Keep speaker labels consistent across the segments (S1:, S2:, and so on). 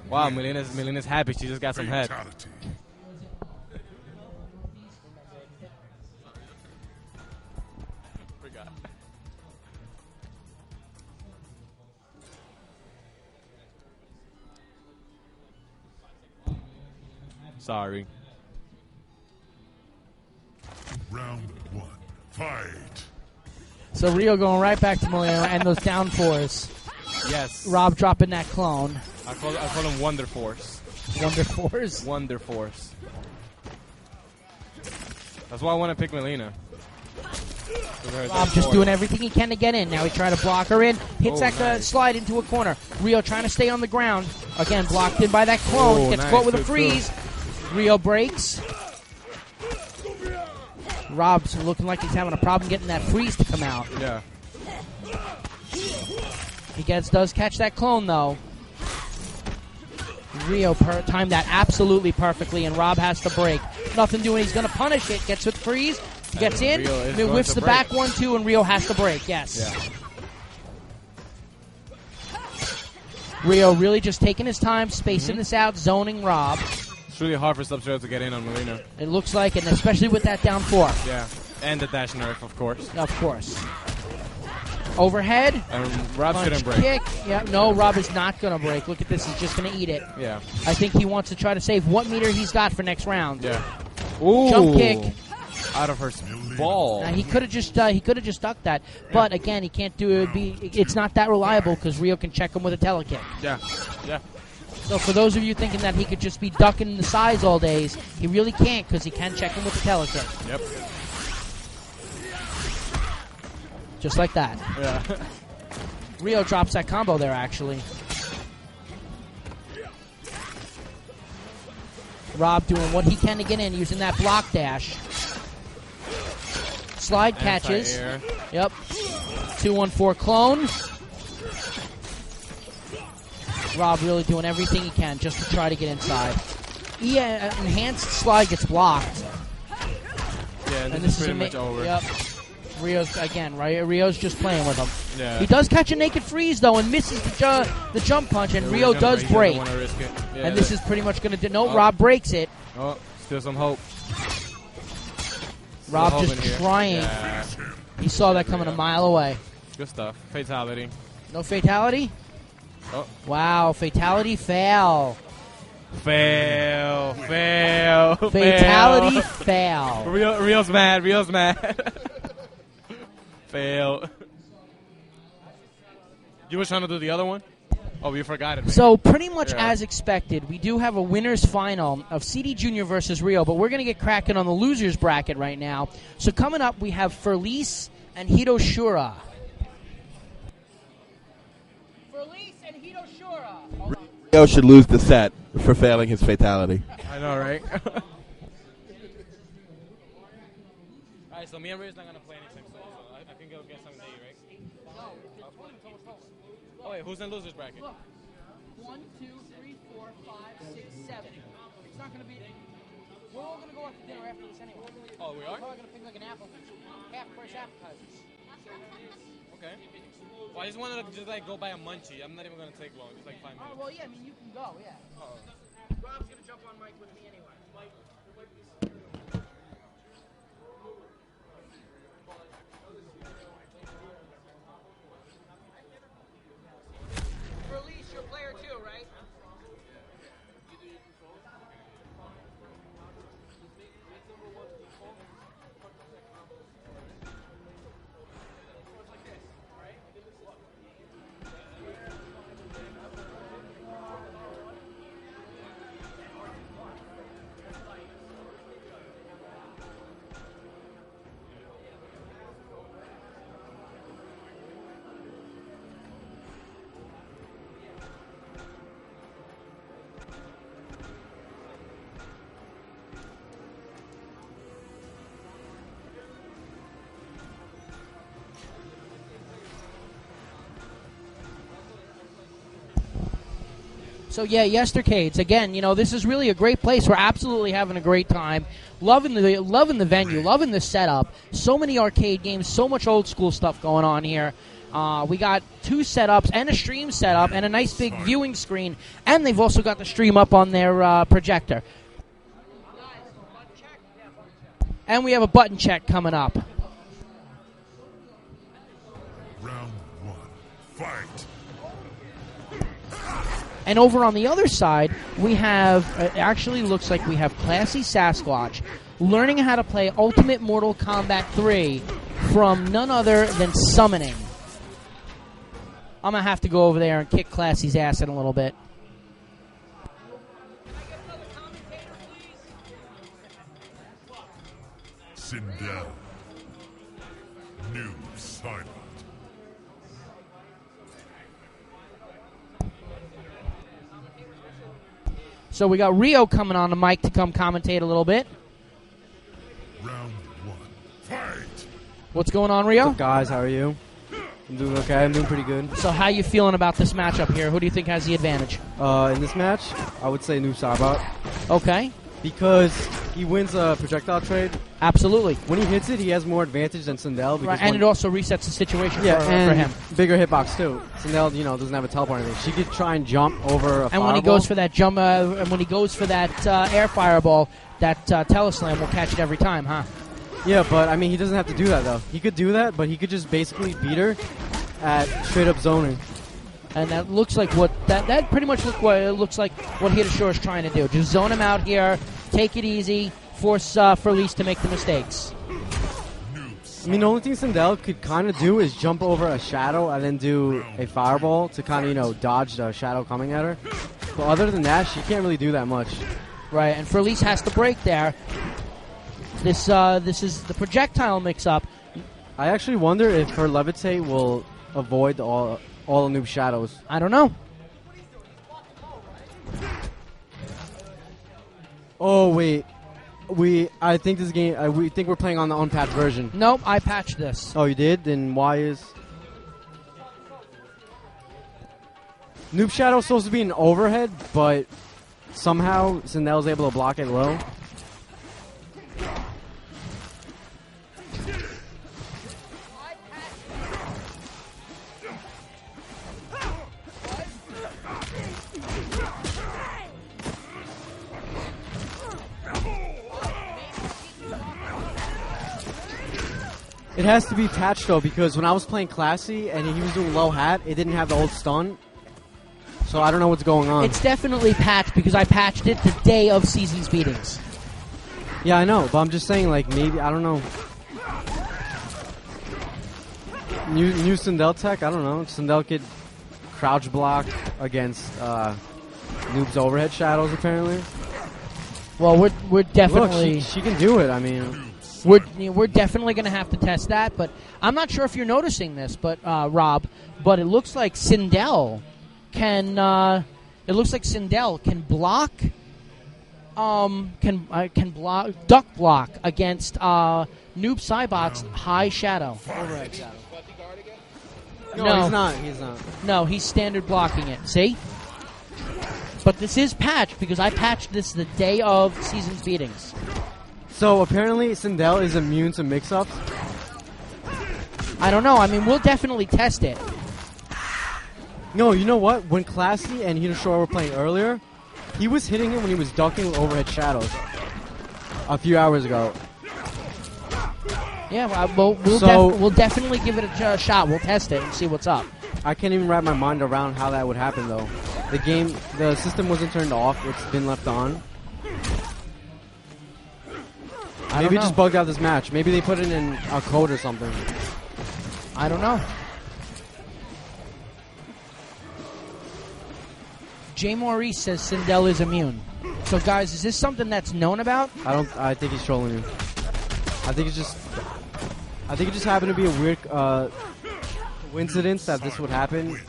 S1: Wow, Melina's happy. She just got some head. Forgot. Sorry.
S2: Round 1. Fight.
S3: So Rio going right back to Molina and those down fours.
S1: Yes.
S3: Rob dropping that clone.
S1: I call him Wonder Force.
S3: Wonder Force?
S1: Wonder Force. That's why I want to pick Melina.
S3: Rob just doing everything he can to get in. Now he trying to block her in. Hits that slide into a corner. Rio trying to stay on the ground. Again, blocked in by that clone. Gets caught with a freeze. Rio breaks. Rob's looking like he's having a problem getting that freeze to come out.
S1: Yeah.
S3: He does catch that clone, though. Rio timed that absolutely perfectly, and Rob has to break. Nothing doing. He's going to punish it. Gets with freeze. He gets in. Whiffs the back 1-2, and Rio has to break. Yes.
S1: Yeah.
S3: Rio really just taking his time, spacing this out, zoning Rob.
S1: It's really hard for Sub-Zero to get in on Melina.
S3: It looks like, and especially with that down 4.
S1: Yeah. And the dash nerf, of course.
S3: Of course. Overhead.
S1: And Rob shouldn't break.
S3: Kick. Yeah, no, Rob is not going to break. Look at this. He's just going to eat it.
S1: Yeah.
S3: I think he wants to try to save what meter he's got for next round.
S1: Yeah. Ooh.
S3: Jump kick.
S1: Out of her ball.
S3: Now, he could have just ducked that, but again, he can't do it. It's not that reliable because Rio can check him with a telekick.
S1: Yeah. Yeah.
S3: So for those of you thinking that he could just be ducking the sides all days, he really can't because he can check him with a telekick.
S1: Yep.
S3: Just like that.
S1: Yeah.
S3: Rio drops that combo there, actually. Rob doing what he can to get in, using that block dash. Slide catches.
S1: Anti-air.
S3: Yep. 2-1-4 clone. Rob really doing everything he can just to try to get inside. Enhanced slide gets blocked.
S1: Yeah, and this is pretty much over.
S3: Yep. Rio's just playing with him.
S1: Yeah.
S3: He does catch a naked freeze, though, and misses the jump punch, and Rio does break.
S1: Yeah,
S3: and this is pretty much going to do... No, Rob breaks it.
S1: Oh, still some hope.
S3: Rob just trying.
S1: Yeah.
S3: He saw that coming a mile away.
S1: Good stuff. Fatality.
S3: No fatality?
S1: Oh.
S3: Wow, fatality fail.
S1: Fail.
S3: Fatality fail.
S1: Rio's mad. Fail. You were trying to do the other one? Oh, you forgot it. Maybe.
S3: So pretty much as expected, we do have a winner's final of CD Junior versus Rio, but we're going to get cracking on the losers bracket right now. So coming up, we have Furlise and Hiroshura.
S4: Rio should lose the set for failing his fatality.
S1: I know, right? Alright, so me and Rio's not going to play anything, so I think he'll get something to eat, right? Oh, wait, who's in losers bracket?
S3: Look, 1, 2, 3, 4, 5, 6, 7. It's not going to be... We're all going to go out to dinner after this anyway.
S1: Oh, we are?
S3: We're probably going to pick like an apple, half-price appetizers.
S1: Okay. Well, I just wanted to just go buy a munchie. I'm not even going to take long, just 5 minutes.
S3: Oh, well, yeah, I mean, you can go, yeah. Rob's going to jump on mic with me anyway. Release your player too, right? So, yeah, YesterCades. Again, this is really a great place. We're absolutely having a great time. Loving the venue, loving the setup. So many arcade games, so much old school stuff going on here. We got 2 setups and a stream setup and a nice big viewing screen, and they've also got the stream up on their projector. And we have a button check coming up.
S2: Round 1. Fight.
S3: And over on the other side, we have, it actually looks like we have Classy Sasquatch learning how to play Ultimate Mortal Kombat 3 from none other than Summoning. I'm going to have to go over there and kick Classy's ass in a little bit.
S2: Sindel. New silent.
S3: So we got Rio coming on the mic to come commentate a little bit.
S2: Round 1. Fight.
S3: What's going on, Rio?
S5: What's up, guys? How are you? I'm doing okay. I'm doing pretty good.
S3: So how you feeling about this matchup here? Who do you think has the advantage?
S5: In this match, I would say Noob Saibot.
S3: Okay.
S5: Because he wins a projectile trade.
S3: Absolutely.
S5: When he hits it, he has more advantage than Sindel.
S3: Right, and it also resets the situation for
S5: and
S3: him.
S5: Bigger hitbox, too. Sindel, doesn't have a teleport or anything. She could try and jump over a
S3: And
S5: fireball.
S3: when he goes for that jump, and when he goes for that air fireball, that teleslam will catch it every time, huh?
S5: Yeah, but, he doesn't have to do that, though. He could do that, but he could just basically beat her at straight-up zoning.
S3: And that looks like that pretty much looks like what Hidashura is trying to do. Just zone him out here, take it easy, force Furlise to make the mistakes.
S5: The only thing Sindel could kind of do is jump over a shadow and then do a fireball to kind of, dodge the shadow coming at her. But other than that, she can't really do that much.
S3: Right, and Furlise has to break there. This is the projectile mix-up.
S5: I actually wonder if her levitate will avoid all the noob shadows.
S3: I don't know.
S5: Oh wait, I think this game. We think we're playing on the unpatched version.
S3: Nope, I patched this.
S5: Oh, you did? Then why is noob shadow supposed to be an overhead, but somehow Sindel's able to block it low? It has to be patched, though, because when I was playing Classy and he was doing low hat, it didn't have the old stun. So I don't know what's going on.
S3: It's definitely patched because I patched it the day of Season's Beatings.
S5: Yeah, I know, but I'm just saying, maybe, I don't know. New Sindel tech? I don't know. Sindel could crouch block against Noob's overhead shadows, apparently.
S3: Well, we're definitely...
S5: Look, she can do it,
S3: We're definitely going to have to test that, but I'm not sure if you're noticing this, but Rob, but it looks like Sindel can block duck block against Noob Saibot's high shadow.
S5: Overhead shadow.
S3: No,
S5: he's not.
S3: No, he's standard blocking it. See? But this is patched because I patched this the day of Season's Beatings.
S5: So apparently Sindel is immune to mix-ups?
S3: I don't know. We'll definitely test it.
S5: No, you know what? When Classy and Hidashura were playing earlier, he was hitting him when he was ducking with overhead shadows a few hours ago.
S3: Yeah, we'll definitely give it a shot. We'll test it and see what's up.
S5: I can't even wrap my mind around how that would happen, though. The system wasn't turned off. It's been left on. Maybe it just bugged out this match. Maybe they put it in a code or something.
S3: I don't know. Jay Maurice says Sindel is immune. So, guys, is this something that's known about?
S5: I think he's trolling you. I think it just happened to be a weird coincidence that this would happen.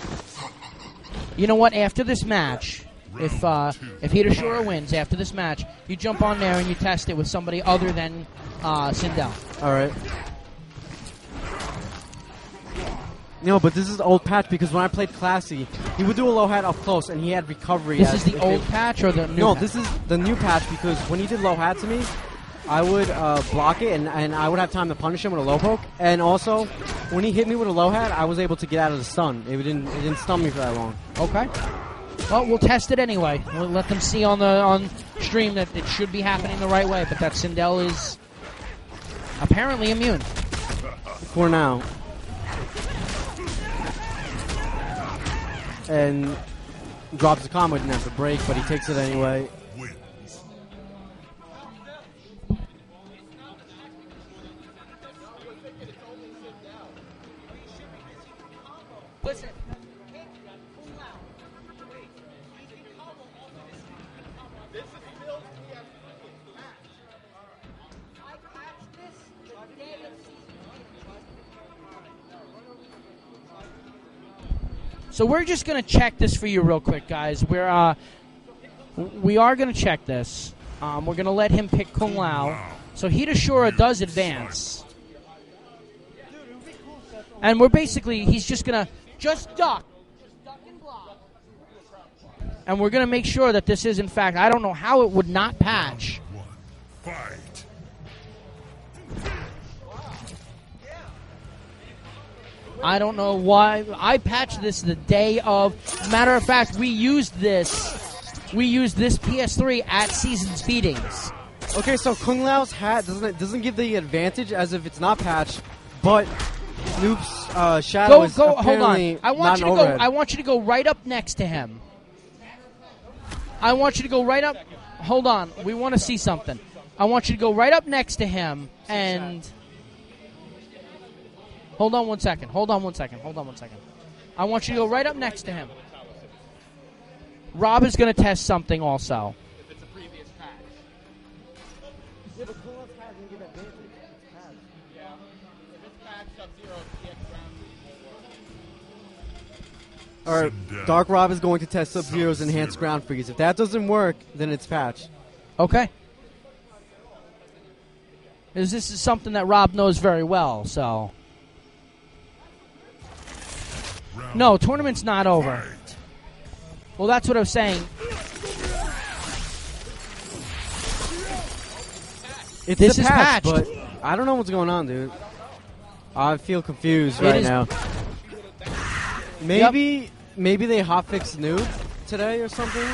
S3: You know what? After this match, if Hidashura wins after this match, you jump on there and you test it with somebody other than Sindel.
S5: All right. No, but this is the old patch because when I played Classy, he would do a low hat up close and he had recovery.
S3: This is the old patch or the new patch?
S5: No, this is the new patch because when he did low hat to me, I would block it, and I would have time to punish him with a low poke. And also, when he hit me with a low hat, I was able to get out of the stun. It didn't stun me for that long.
S3: Okay. Well, we'll test it anyway. We'll let them see on stream that it should be happening the right way, but that Sindel is apparently immune.
S5: For now. And drops the combo, didn't have to break, but he takes it anyway.
S3: Listen. So we're just going to check this for you real quick, guys. We are going to check this. We're going to let him pick Kung Lao. So Hidashura does advance. And we're basically, he's just going to just duck. Just duck and block. And we're going to make sure that this is, in fact, I don't know how it would not patch.
S2: Fight.
S3: I don't know why. I patched this the day of. Matter of fact, we used this PS3 at Seasons Feedings.
S5: Okay, so Kung Lao's hat doesn't give the advantage as if it's not patched, but Noob's shadow is apparently
S3: hold on.
S5: not an overhead.
S3: I want you to go right up next to him. I want you to go right up. Hold on. We want to see something. I want you to go right up next to him and. Hold on one second. I want you to go right up next to him. Rob is going to test something also.
S1: If it's a previous patch.
S5: Yeah, but Kung Lao's hat doesn't give advantage. It's patched.
S1: Yeah. If it's patch Sub-Zero, EX ground
S5: All right, Dark Rob is going to test Sub-Zero's enhanced ground freeze. If that doesn't work, then it's patched.
S3: Okay. This is something that Rob knows very well, so. No, tournament's not over. Well, that's what I was saying.
S5: This is patched, but I don't know what's going on, dude. I feel confused right now. Maybe they hotfixed Noob today or something.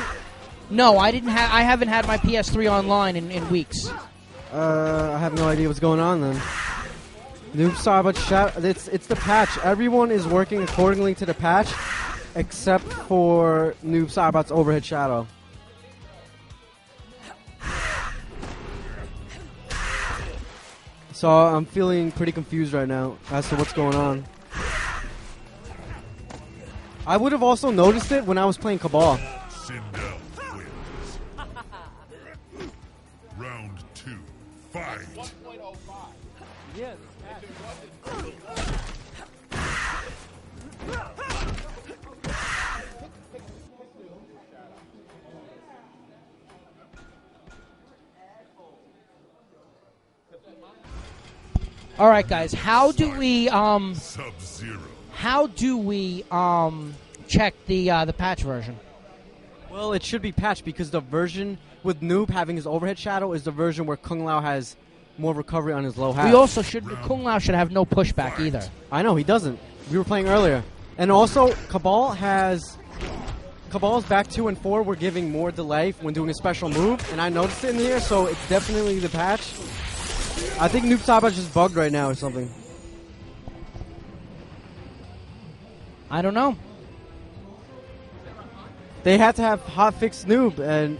S3: No, I haven't had my PS3 online in weeks.
S5: I have no idea what's going on then. Noob Sabat Shadow. It's the patch. Everyone is working accordingly to the patch, except for Noob Sabat's overhead shadow. So I'm feeling pretty confused right now as to what's going on. I would have also noticed it when I was playing Cabal.
S2: Sindel wins. Round 2. Fight.
S1: 1.05.
S5: Yes.
S3: All right, guys. How do we
S2: Sub-Zero.
S3: check the patch version?
S5: Well, it should be patched because the version with Noob having his overhead shadow is the version where Kung Lao has more recovery on his low hat.
S3: We also Kung Lao should have no pushback either.
S5: I know, he doesn't. We were playing earlier. And also, Cabal's back 2 and 4 were giving more delay when doing a special move, and I noticed it in here, so it's definitely the patch. I think Noob Sabat's just bugged right now or something.
S3: I don't know.
S5: They had to have hotfix Noob, and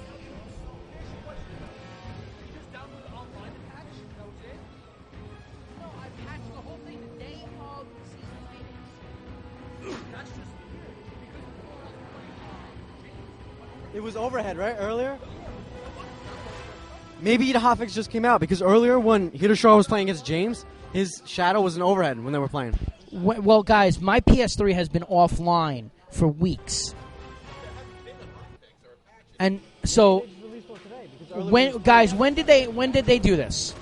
S5: it was overhead, right, earlier? Maybe the hotfix just came out, because earlier when Hidashura was playing against James, his shadow was an overhead when they were playing.
S3: Well, guys, my PS3 has been offline for weeks. And so, when did they do this?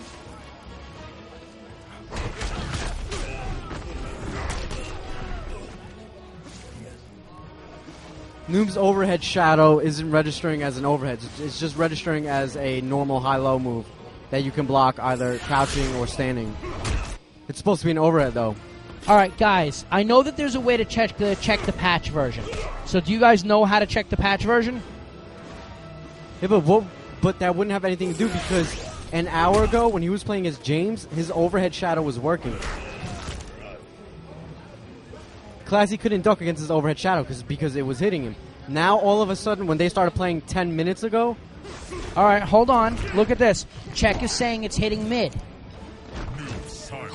S5: Noob's overhead shadow isn't registering as an overhead. It's just registering as a normal high-low move that you can block either crouching or standing. It's supposed to be an overhead, though.
S3: All right, guys. I know that there's a way to check the patch version. So do you guys know how to check the patch version?
S5: Yeah, but that wouldn't have anything to do because an hour ago when he was playing as James, his overhead shadow was working. Classy couldn't duck against his overhead shadow because it was hitting him. Now, all of a sudden, when they started playing 10 minutes ago...
S3: All right, hold on. Look at this. Check is saying it's hitting mid.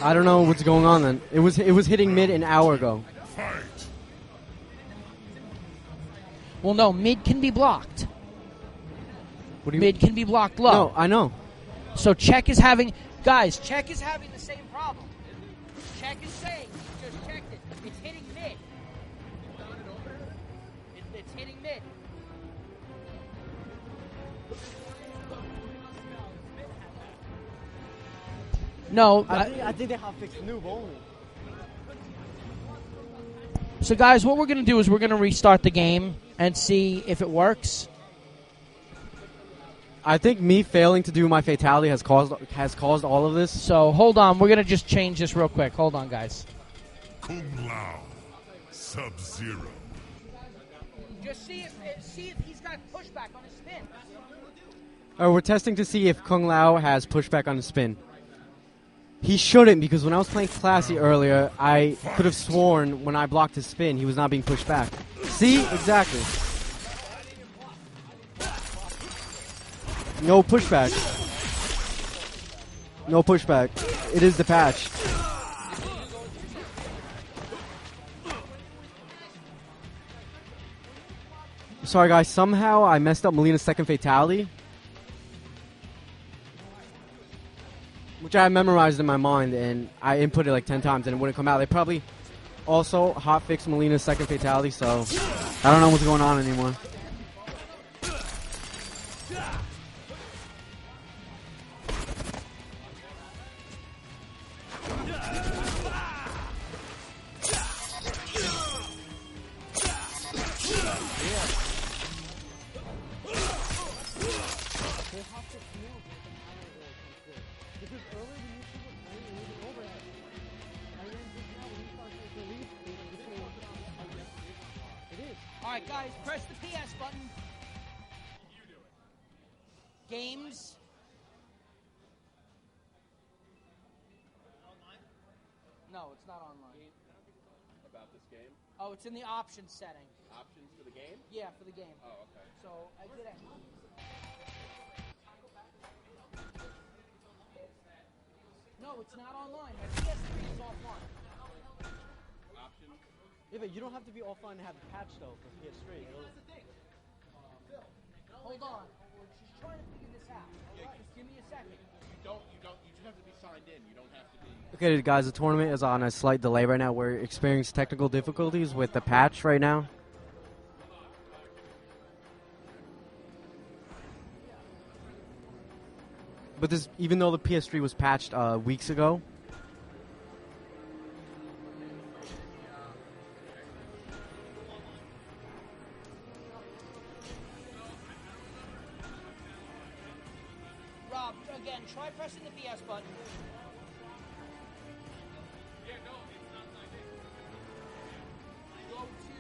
S5: I don't know what's going on then. It was hitting mid an hour ago.
S3: Well, no, mid can be blocked.
S5: What do you
S3: Mid can be blocked low.
S5: No, I know.
S3: So Check is having... Guys, Check is having the same problem. Check is saying, he just checked it. It's hitting mid. It's hitting mid. No.
S5: I think they have fixed noob only.
S3: So, guys, what we're going to do is we're going to restart the game and see if it works.
S5: I think me failing to do my fatality has caused all of this.
S3: So, hold on. We're going to just change this real quick. Hold on, guys.
S2: Kung Lao, Sub-Zero.
S3: Just see if he's got pushback on his spin.
S5: We're testing to see if Kung Lao has pushback on his spin. He shouldn't, because when I was playing Classy earlier, I could have sworn when I blocked his spin, he was not being pushed back. See? Exactly. No pushback. No pushback. It is the patch. Sorry, guys. Somehow I messed up Melina's second fatality, which I memorized in my mind, and I inputted like 10 times, and it wouldn't come out. They probably also hotfixed Melina's second fatality, so I don't know what's going on anymore.
S3: Alright, guys, press the PS button. Games. No, it's not online.
S4: About this game?
S3: Oh, it's in the options setting.
S4: Options for the game?
S3: Yeah, for the game.
S4: Oh, okay.
S3: So, I did it. No, it's not online. My PS3 is offline.
S4: Options?
S5: Yeah, but you don't have to be offline to have the patch, though, for PS3.
S3: That's the thing. Hold on. She's trying to figure this out. Just give me a second.
S4: You just have to be signed in. You don't have to be...
S5: Okay, guys, the tournament is on a slight delay right now. We're experiencing technical difficulties with the patch right now. But this, even though the PS3 was patched weeks ago,
S3: Rob, again, try pressing the PS button. Go to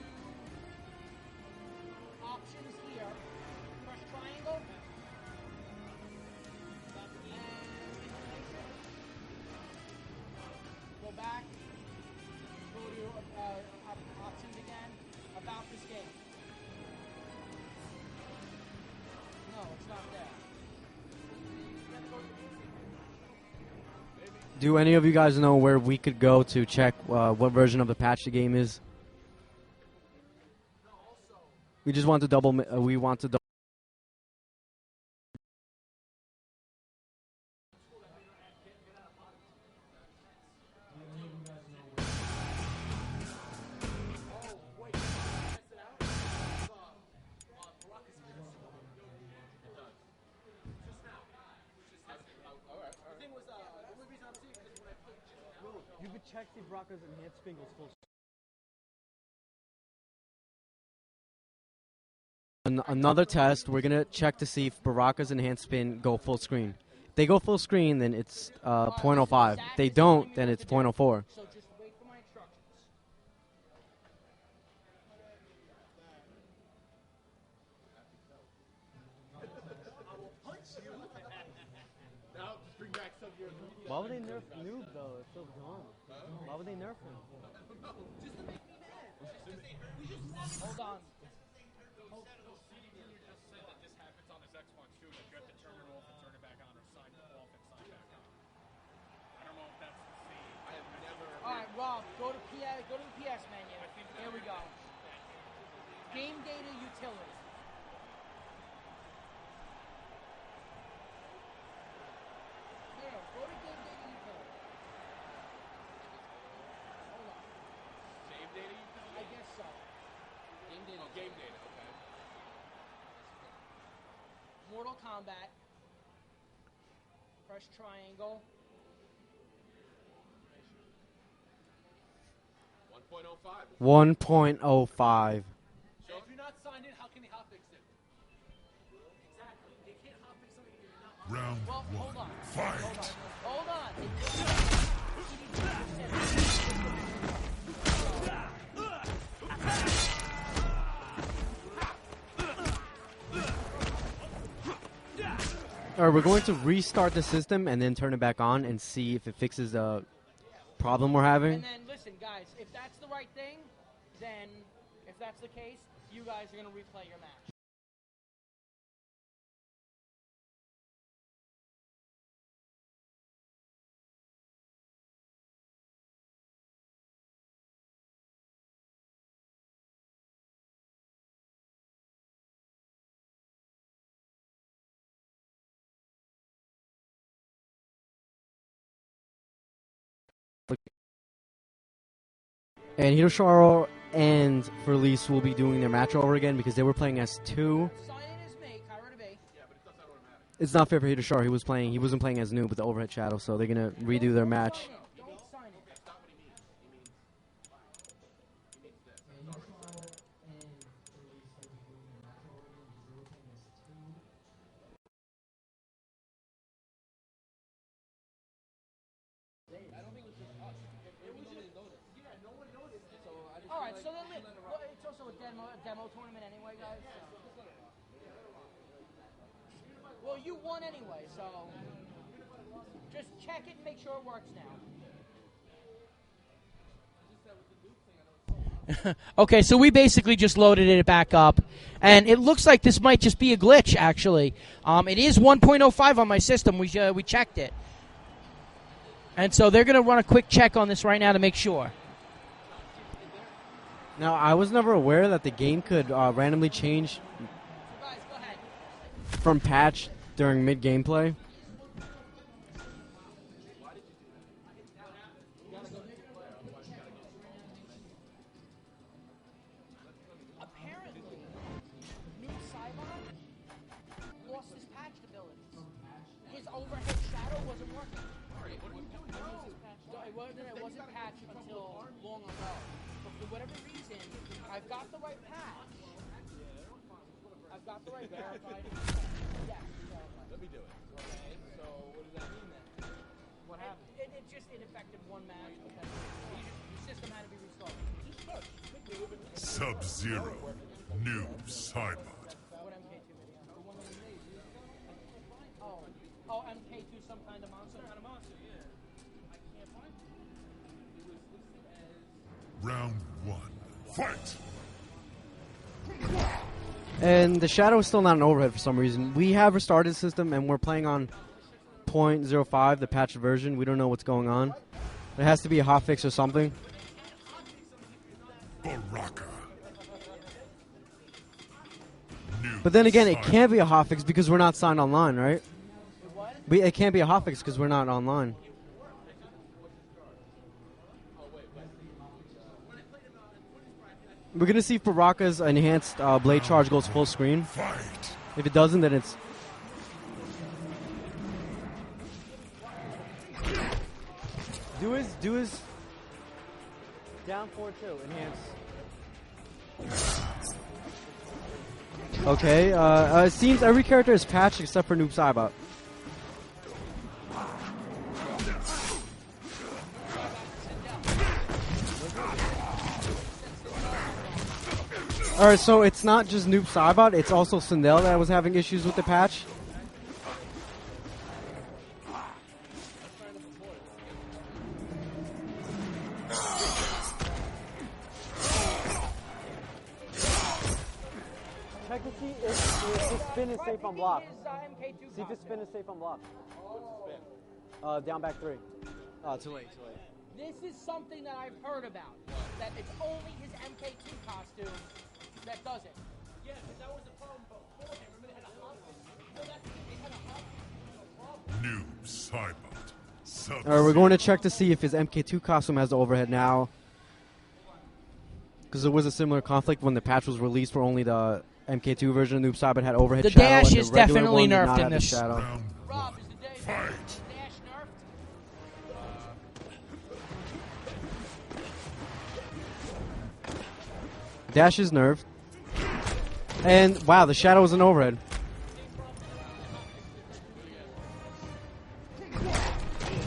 S3: options here. Press triangle. Go back. Go to options again. About this game. No, it's not there.
S5: do any of you guys know where we could go to check what version of the patch the game is? We just want to double. We want to. You could check if Baraka's enhanced spin goes full screen. Another test, we're going to check to see if Baraka's enhanced spin go full screen. They go full screen, then it's 0.05. They don't, then it's 0.04.
S3: So just wait for my instructions.
S5: Why would they nerf Noob though? It's so dumb. Why would they nerf him?
S3: Hold on. All right, Rob, go to the PS menu. Here we go. Game data utility. Here, go to game data utility. Hold on.
S4: Game data utility?
S3: I guess so.
S4: Game data. Oh, game data, okay.
S3: Mortal Kombat. Press triangle.
S4: 1.05.
S5: 1.05.
S4: So if you're not signed in, how can they hotfix it? Exactly. They can't hotfix something if you're not.
S2: Round
S3: Well, hold
S2: one.
S3: on.
S2: Fight.
S3: Hold on.
S5: All right, we're going to restart the system and then turn it back on and see if it fixes the problem we're having.
S3: And then, listen, guys, if that's the right thing, then if that's the case, you guys are going to replay your match.
S5: And Hirosharo and Felice will be doing their match over again because they were playing as two.
S3: Sign in as me, Kyra to be.
S5: It's not fair for Hirosharo. He wasn't playing as Noob with the overhead shadow, so they're gonna redo their match.
S3: Don't sign it. All right, so then it's also a demo tournament anyway, guys. So. Well, you won anyway, so just check it and make sure it works now. Okay, so we basically just loaded it back up, and it looks like this might just be a glitch, actually. It is 1.05 on my system. We checked it. And so they're going to run a quick check on this right now to make sure.
S5: Now, I was never aware that the game could randomly change
S3: Guys, go ahead.
S5: from patch during mid-gameplay.
S3: Apparently, Noob Saibot lost his patched abilities. His overhead shadow wasn't working. It wasn't patched until long ago. But for whatever reason, I've got the right patch. I've got the right verified. Yeah, verified.
S4: Let me do it. Okay, so what does that mean then?
S3: What happened? It affected one match because the system had to be restarted.
S2: Sub-Zero. Noob Saibot.
S3: What MK2 video? The one that we made. Oh, MK2 some kind of monster? Kind of monster, yeah. I can't find it. It was listed as...
S2: Round one. Fight.
S5: And the shadow is still not an overhead for some reason. We have restarted the system, and we're playing on 0.05, the patched version. We don't know what's going on. There has to be a hotfix or something.
S2: Baraka.
S5: But then again, it can't be a hotfix because we're not signed online, right? It can't be a hotfix because we're not online. We're going to see if Baraka's enhanced blade charge goes full screen.
S2: Fight.
S5: If it doesn't, then it's... Do his down 4-2, enhance. Okay, it seems every character is patched except for Noob Saibot. Alright, so it's not just Noob Saibot, it's also Sindel that was having issues with the patch. Check to see if his spin is safe on block. See if his spin is safe on block. Down back 3. Too late.
S3: This is something that I've heard about. That it's only his MK2 costume that does it.
S4: Yeah, but that was the problem before him. Remember they had a hot fix? Well, that's they had a hot fix.
S2: Noob Saibot.
S5: Alright, we're going to check to see if his MK2 costume has the overhead now. Because there was a similar conflict when the patch was released for only the MK2 version of Noob Saibot had overhead
S3: The
S5: shadow.
S3: dash
S5: and
S3: is
S5: the regular
S3: definitely
S5: one did
S3: nerfed
S5: not
S3: in
S5: have the
S3: this.
S2: Round
S5: shadow.
S2: one.
S3: Rob, is the
S2: Fight.
S3: dash nerfed?
S5: Dash is nerfed. And wow, the shadow is an overhead.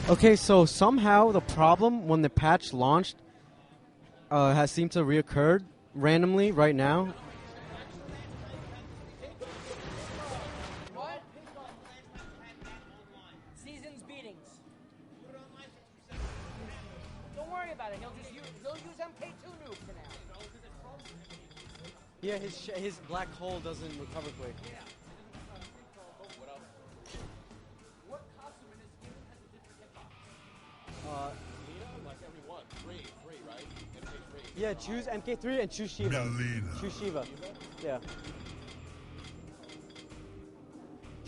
S5: Okay, so somehow the problem when the patch launched has seemed to reoccur randomly right now.
S3: What? Season's beatings. Don't worry about it. He'll use MK2 noob for now.
S5: Yeah, his black hole doesn't recover quick.
S4: What costume in this game has a different hitbox?
S1: Like everyone. Three, right? MK3.
S5: Yeah, choose MK3 and choose Shiva.
S2: Melina.
S5: Choose Shiva. Yeah.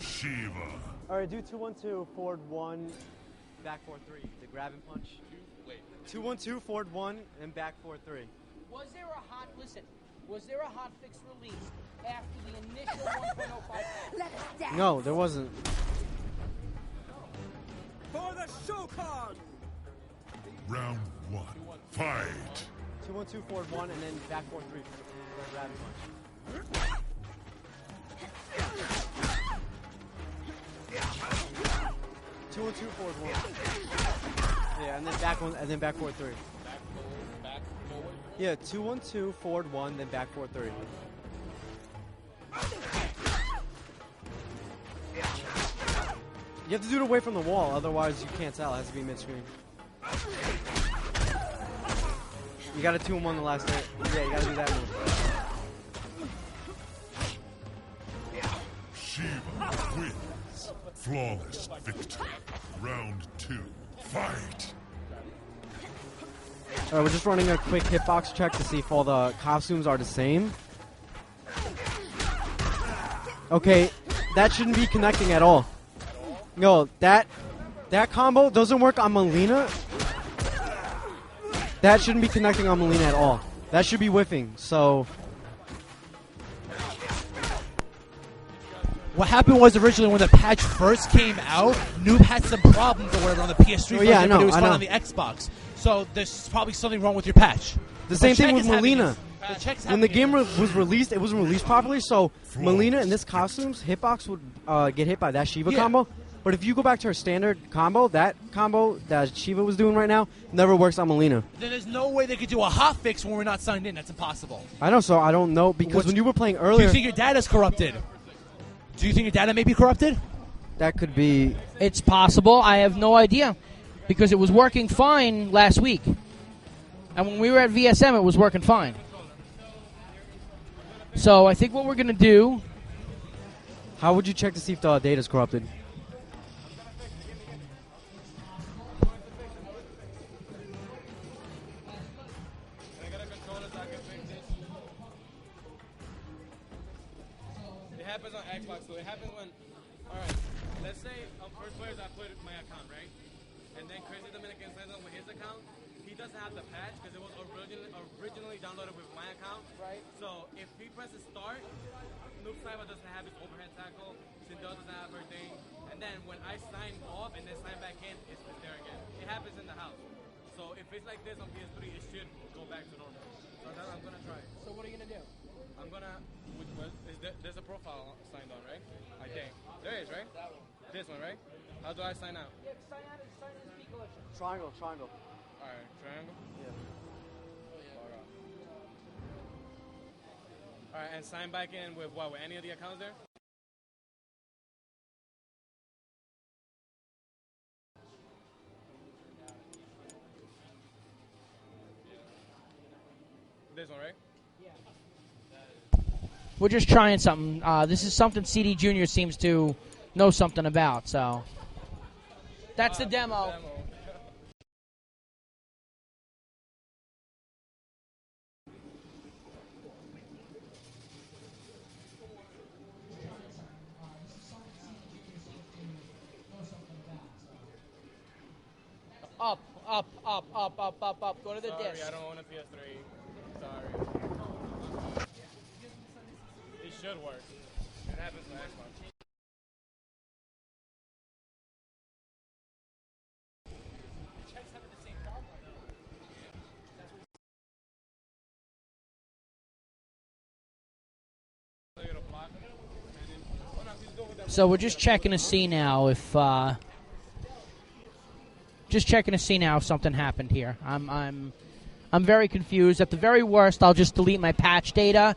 S2: Shiva.
S5: Alright, do 2-1-2, forward 1, back 4-3. The grab and punch. 2-1-2, forward 1, and back 4-3.
S3: Was there a hot fix released after the initial 1.05 patch?
S5: No, there wasn't.
S4: For the show card!
S2: Round 1. Fight.
S5: 2-1-2, forward 1, and then back 4-3 for the grab and punch. 2-1-2, forward 1. Yeah, and then back 1, and then back 4-3.
S1: Back forward.
S5: Yeah, 2-1-2, forward 1, then back 4-3. You have to do it away from the wall, otherwise you can't tell. It has to be mid-screen. You got a 2-1 the last hit. Yeah, you gotta do that move.
S2: Shiva wins. Flawless victory. Round 2. Fight.
S5: Alright, we're just running a quick hitbox check to see if all the costumes are the same. Okay, that shouldn't be connecting at all. No, that combo doesn't work on Melina. That shouldn't be connecting on Melina at all. That should be whiffing, so...
S6: What happened was originally when the patch first came out, Noob had some problems or whatever on the PS3 version,
S5: yeah, I know,
S6: but it was
S5: I
S6: fine
S5: know.
S6: on the Xbox. So there's probably something wrong with your patch.
S5: The same
S6: But
S5: thing
S6: Check
S5: with
S6: is having
S5: Melina.
S6: this. The Check's
S5: When the
S6: having
S5: game
S6: this.
S5: was released, it wasn't released properly, so Melina in this costume's hitbox would get hit by that Shiva
S6: Yeah.
S5: combo. But if you go back to her standard combo that Shiva was doing right now never works on Melina.
S6: Then there's no way they could do a hotfix when we're not signed in. That's impossible.
S5: I know, so I don't know, because when you were playing
S6: Do
S5: earlier,
S6: you think your data's corrupted? Do you think your data may be corrupted?
S5: that could be...
S3: It's possible. I have no idea. Because it was working fine last week. And when we were at VSM, it was working fine. So I think what we're going to do...
S5: How would you check to see if the data's corrupted?
S1: Can I get a controller so I can fix this? It happens on Xbox too. It happens when, alright, let's say first players I played my account, right? And then Crazy Dominican signs on with his account. He doesn't have the patch because it was originally downloaded with my account.
S3: Right.
S1: So if he presses start, Noob Saibot doesn't have his overhead tackle, Sindel doesn't have her thing, and then when I sign off and then sign back in, it's there again. It happens in the house. So if it's like this on PS3, it should go back to normal. So I'm gonna try it.
S3: So what are you going to do?
S1: I'm gonna. There's a profile signed on, right? I think there is, right? That one. This one, right? How do I sign out?
S3: Yeah, sign out and speak collection.
S5: Triangle.
S1: All right, triangle.
S5: Yeah.
S1: All right, and sign back in with what? With any of the accounts there? This one, right?
S3: We're just trying something. This is something CD Junior seems to know something about. So that's the demo. Up, up, up, up, up, up, up. Go to the
S1: Sorry,
S3: disc.
S1: I don't own a PS3. Sorry. It should work. It happens with Xbox.
S3: So we're just checking to see now if something happened here. I'm very confused. At the very worst, I'll just delete my patch data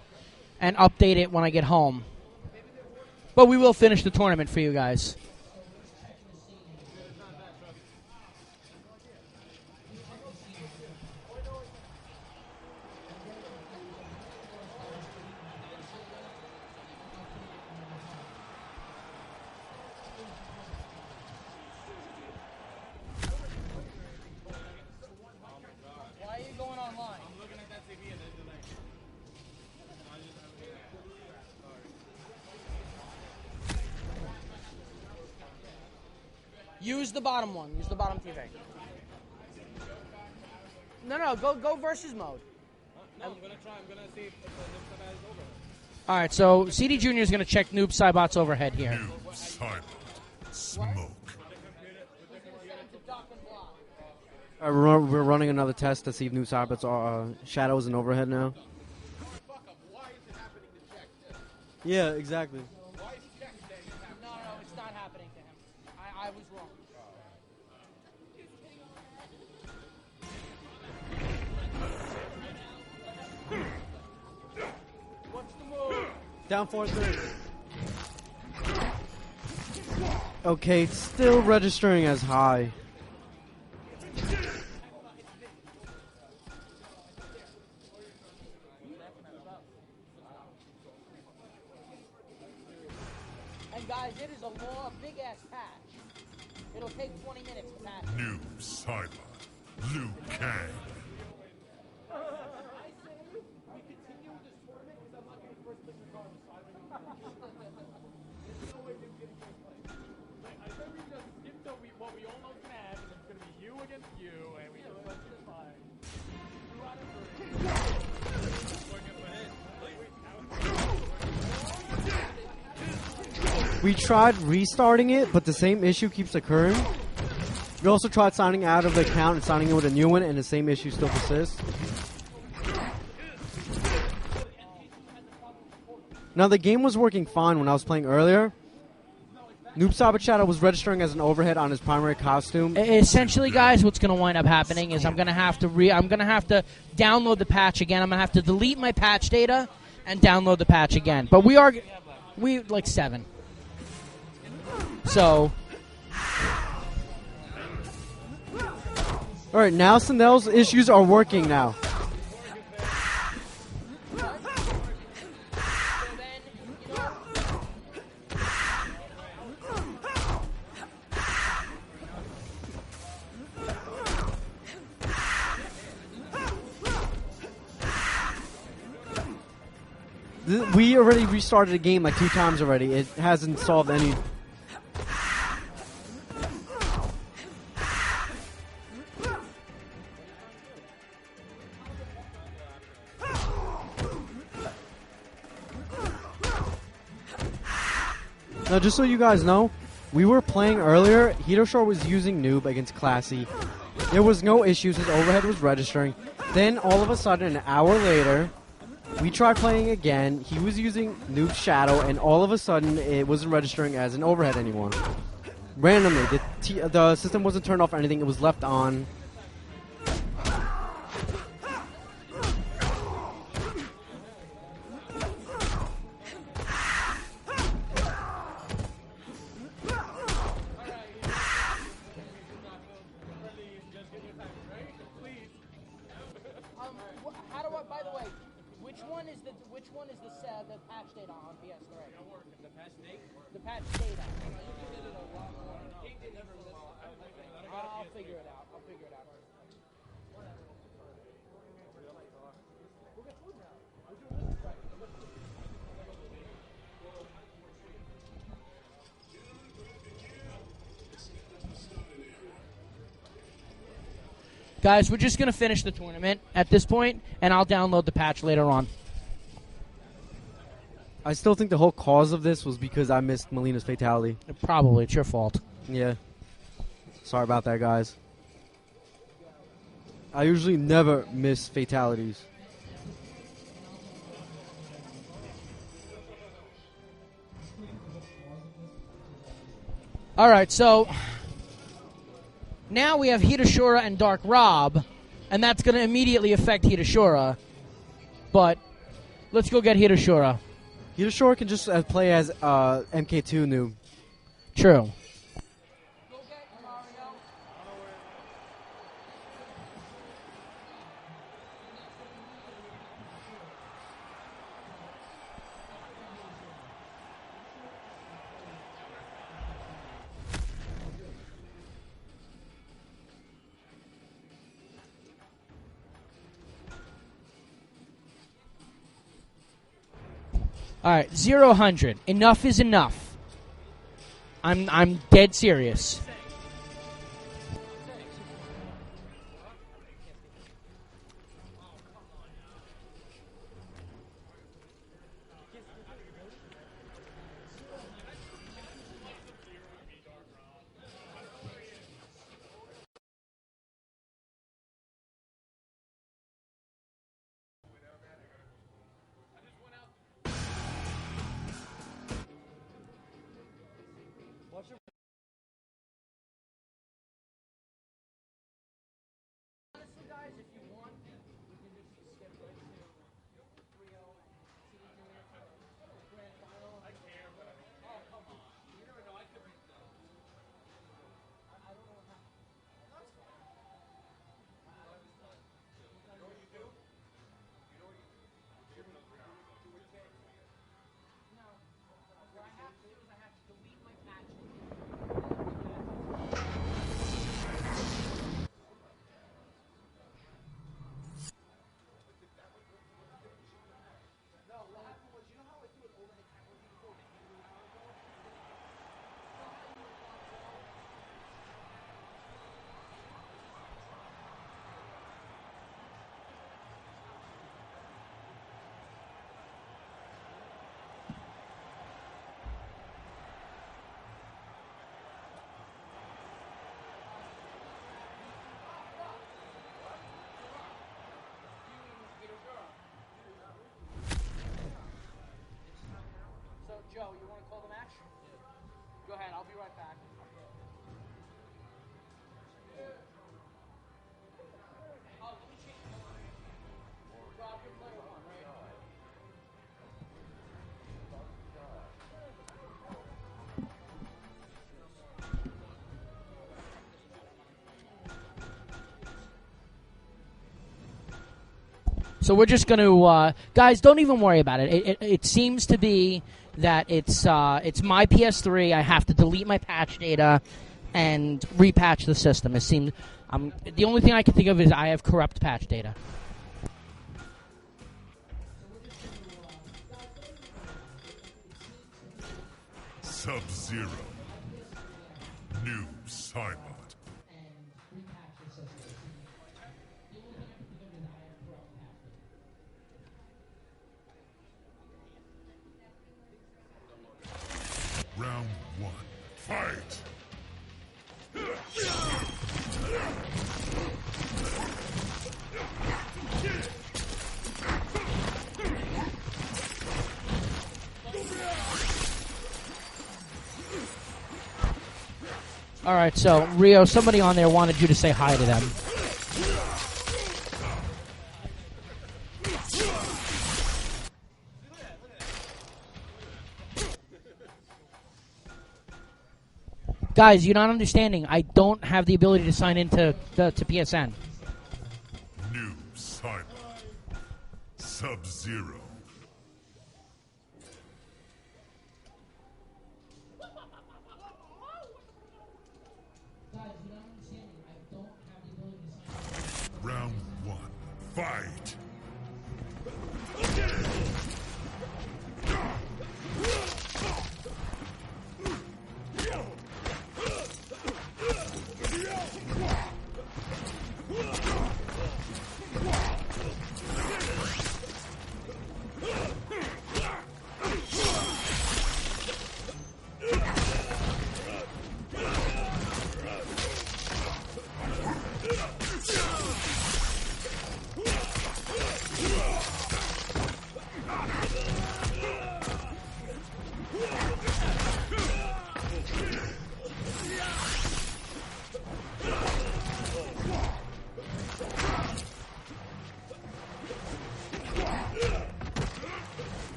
S3: and update it when I get home. But we will finish the tournament for you guys. Why are you going online?
S1: I'm looking at that TV and there's delay.
S3: Use the bottom one. Use the bottom TV. No, go versus mode.
S1: No, I'm gonna try. I'm gonna see if the Noob Saibot is over.
S3: All right, so CD Junior is going to check Noob Saibot's overhead here.
S2: Noob Saibot. Smoke.
S5: We're running another test to see if Noob Saibot's shadow is an overhead now. Yeah, exactly.
S3: No, it's not happening to him. I was wrong. What's the move?
S5: Down 4-3. Okay, it's still registering as high.
S3: And guys, it is a big-ass patch. It'll take 20 minutes to patch.
S2: Noob Saibot. Liu Kang.
S4: What we all know can happen, it's going to be you against you, and we just let it fly. 2 out of 3.
S5: We tried restarting it, but the same issue keeps occurring. We also tried signing out of the account and signing in with a new one, and the same issue still persists. Now, the game was working fine when I was playing earlier. Noob Saibot Shadow was registering as an overhead on his primary costume.
S3: Essentially, guys, what's going to wind up happening is I'm going to have to download the patch again. I'm going to have to delete my patch data and download the patch again. But we like 7. So,
S5: all right, now Sandell's issues are working now. We already restarted the game like 2 times already. It hasn't solved any. Now, just so you guys know, we were playing earlier. Hitoshore was using Noob against Classy. There was no issues. His overhead was registering. Then, all of a sudden, an hour later, we tried playing again. He was using Noob Shadow, and all of a sudden, it wasn't registering as an overhead anymore. Randomly, the system wasn't turned off or anything. It was left on.
S1: The patch date?
S3: The patch data. I'll figure it out. Guys, we're just going to finish the tournament at this point, and I'll download the patch later on.
S5: I still think the whole cause of this was because I missed Melina's fatality.
S3: Probably. It's your fault.
S5: Yeah. Sorry about that, guys. I usually never miss fatalities.
S3: All right, so now we have Hitashura and Dark Rob, and that's going to immediately affect Hitashura. But let's go get Hitashura.
S5: Hitashura can just play as MK2 noob.
S3: True. All right, 0-100. Enough is enough. I'm dead serious. Joe, you want to call the match? Go ahead, I'll be right back. Rob, you're player one, right? So we're just going to, guys, don't even worry about it. It seems to be that it's my PS3. I have to delete my patch data and repatch the system. It seems the only thing I can think of is I have corrupt patch data.
S2: Sub-Zero. New Cybot. Round one. Fight!
S3: All right, so Rio, somebody on there wanted you to say hi to them. Guys, you're not understanding. I don't have the ability to sign into to PSN.
S2: New Cybot. Sub-Zero.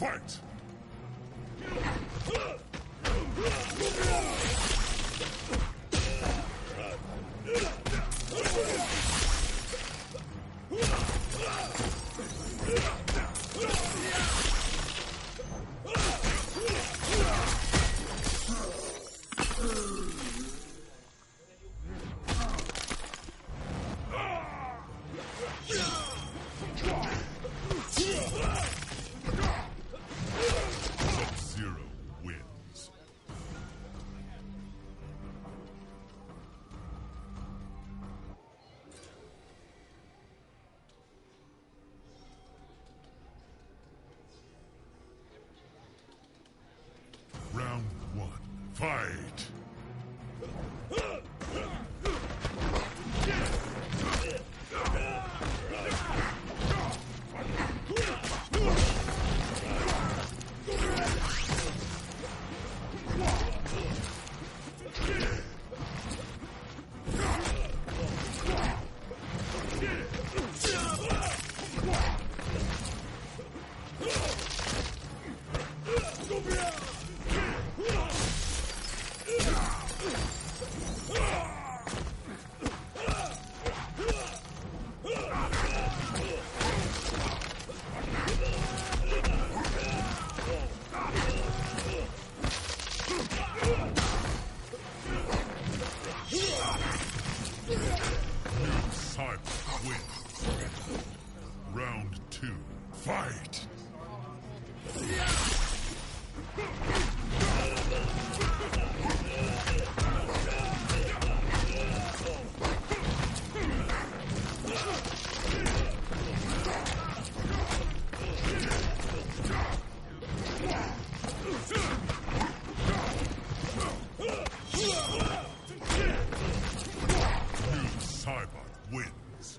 S2: Fight! Sub-Zero wins. Round 1. Fight! Cyber wins. Round 2. Fight! Cyber wins.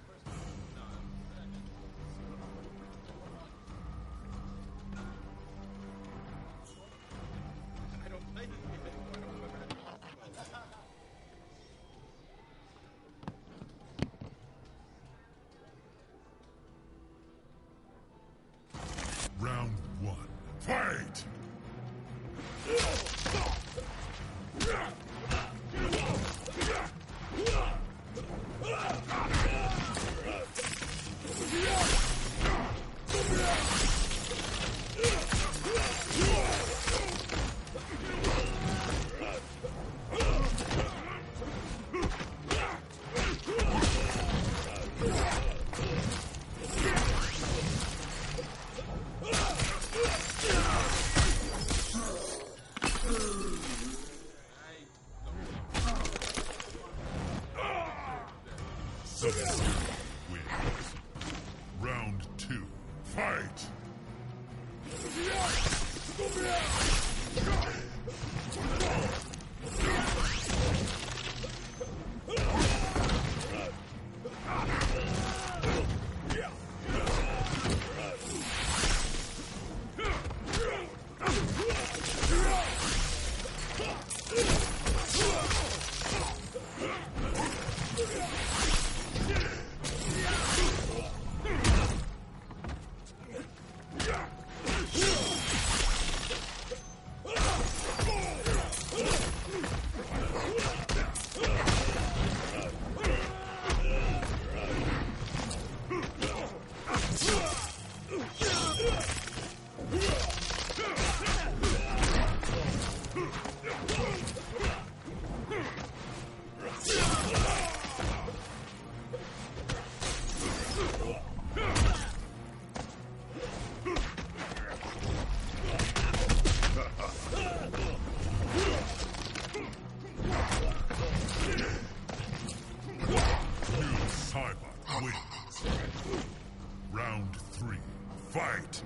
S2: Round 1. Fight! Sub-Zero wins. Round 2. Fight! Round 3. Fight!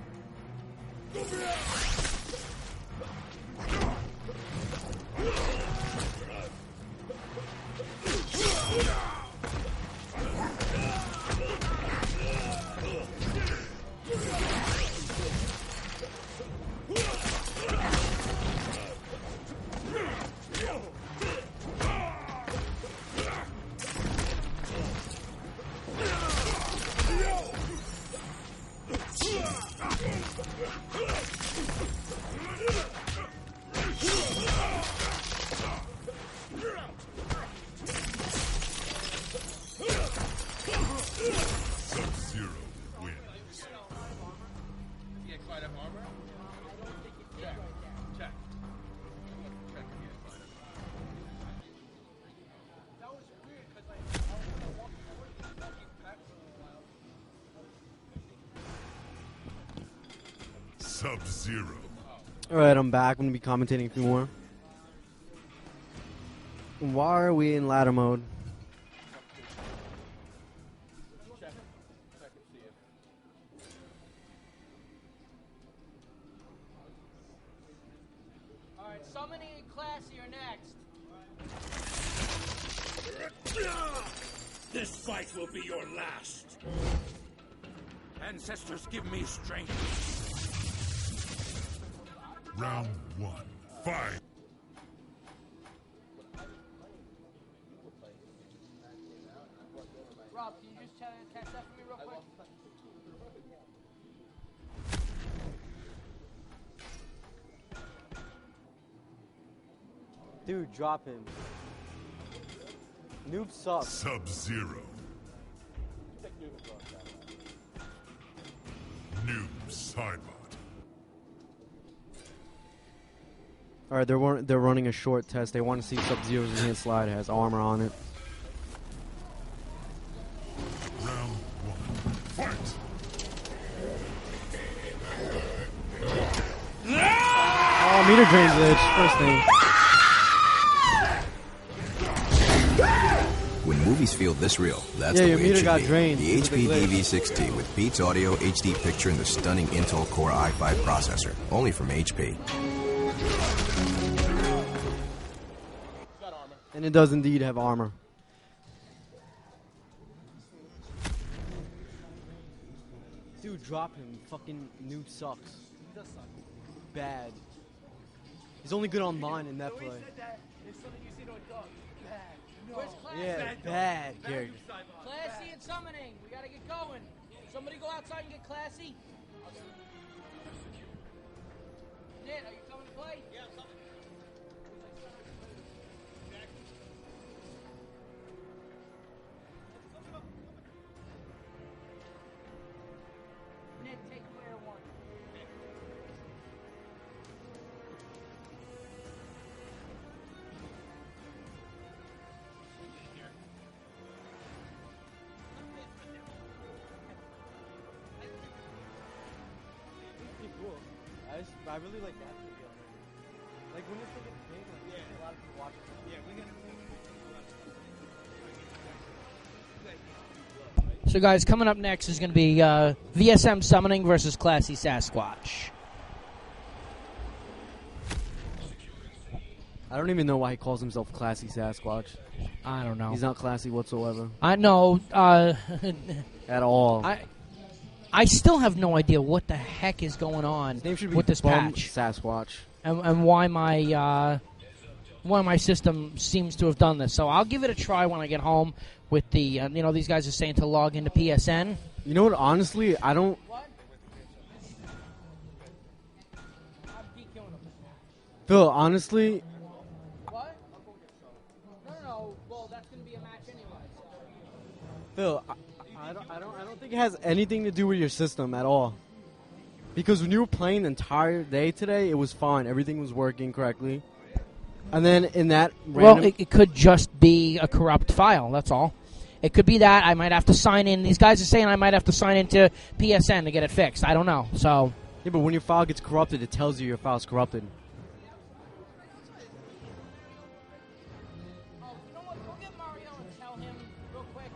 S2: Sub-Zero.
S5: Alright, I'm back. I'm going to be commentating a few more. Why are we in ladder mode?
S3: Alright, summoning and classy are next.
S7: This fight will be your last. Ancestors, give me strength.
S2: Round 1. Fight!
S3: Rob, can you just catch that for me real quick?
S5: Dude, drop him. Noob sucks.
S2: Sub-Zero. Noob Cybot.
S5: Alright, they're running a short test. They want to see Sub-Zero's enhanced slide has armor on it.
S2: Round 1. Fight!
S5: Oh, meter drains edge. First thing.
S8: When movies feel this real, that's
S5: Yeah,
S8: the
S5: your
S8: way it
S5: meter
S8: should
S5: got
S8: be.
S5: drained.
S8: The
S5: Look at the
S8: HP
S5: glitch.
S8: DV6T with Beats Audio HD picture and the stunning Intel Core i5 processor, only from HP.
S5: And it does indeed have armor. Dude, drop him. Fucking noob sucks.
S4: He does suck.
S5: Bad. He's only good online in that play.
S4: It's something you see to a dog. Bad. No.
S3: Where's classy?
S5: Yeah, bad character.
S3: Classy and summoning. We gotta get going. Somebody go outside and get classy. Ned, are you coming to play? Yeah, I'm coming. Ned, take player one.
S5: Pretty cool. I really like that video. Like when this thing gets big, like a lot of people watch it. Yeah, we're gonna.
S3: So, guys, coming up next is going to be VSM Summoning versus Classy Sasquatch.
S5: I don't even know why he calls himself Classy Sasquatch.
S3: I don't know.
S5: He's not classy whatsoever.
S3: I know.
S5: At all.
S3: I still have no idea what the heck is going on
S5: His name should be
S3: with this
S5: Bum
S3: patch,
S5: Sasquatch.
S3: and why my system seems to have done this. So I'll give it a try when I get home. With the these guys are saying to log into PSN.
S5: You know what? Honestly, I don't.
S3: What?
S5: Phil, honestly,
S3: What? No. Well, that's going to be a match anyway.
S5: Phil, I don't think it has anything to do with your system at all. Because when you were playing the entire day today, it was fine. Everything was working correctly. And then in that random...
S3: Well, it could just be a corrupt file. That's all. It could be that. I might have to sign in. These guys are saying I might have to sign into PSN to get it fixed. I don't know. So.
S5: Yeah, but when your file gets corrupted, it tells you your file's corrupted.
S3: Oh, you know what? Go get Mario and tell him real quick.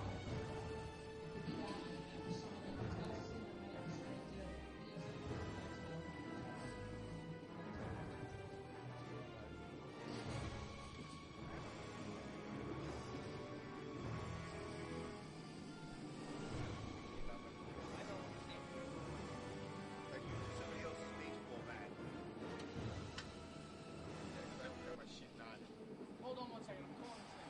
S3: Hold on one second. I'm calling this thing.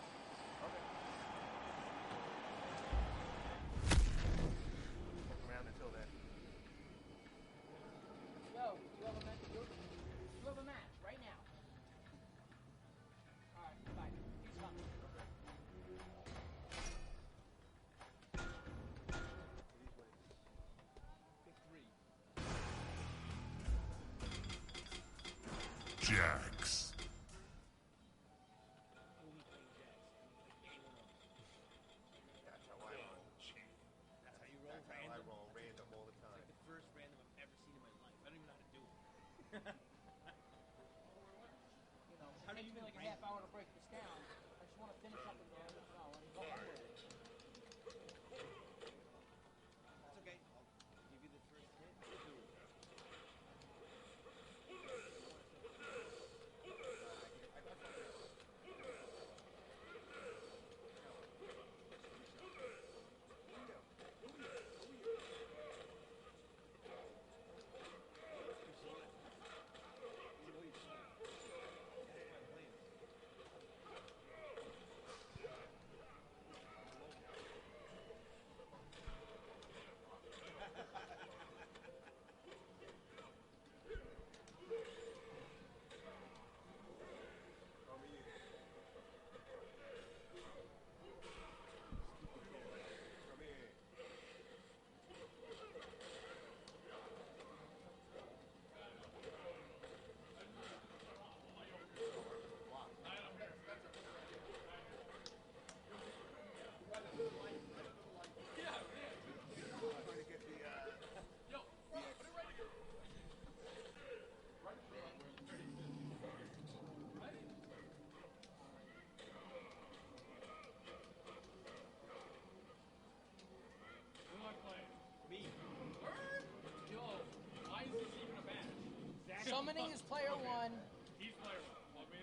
S3: Yo, you have a match? You have a match right now. All right, bye. He's coming.
S2: Jax.
S7: That's how you roll random all the time. It's like the first random I've ever seen in my life. I don't even know how to do it.
S3: How do you feel like a half hour to break this down? I just want to finish up and go. Summoning is player one.
S1: He's player one.
S3: Do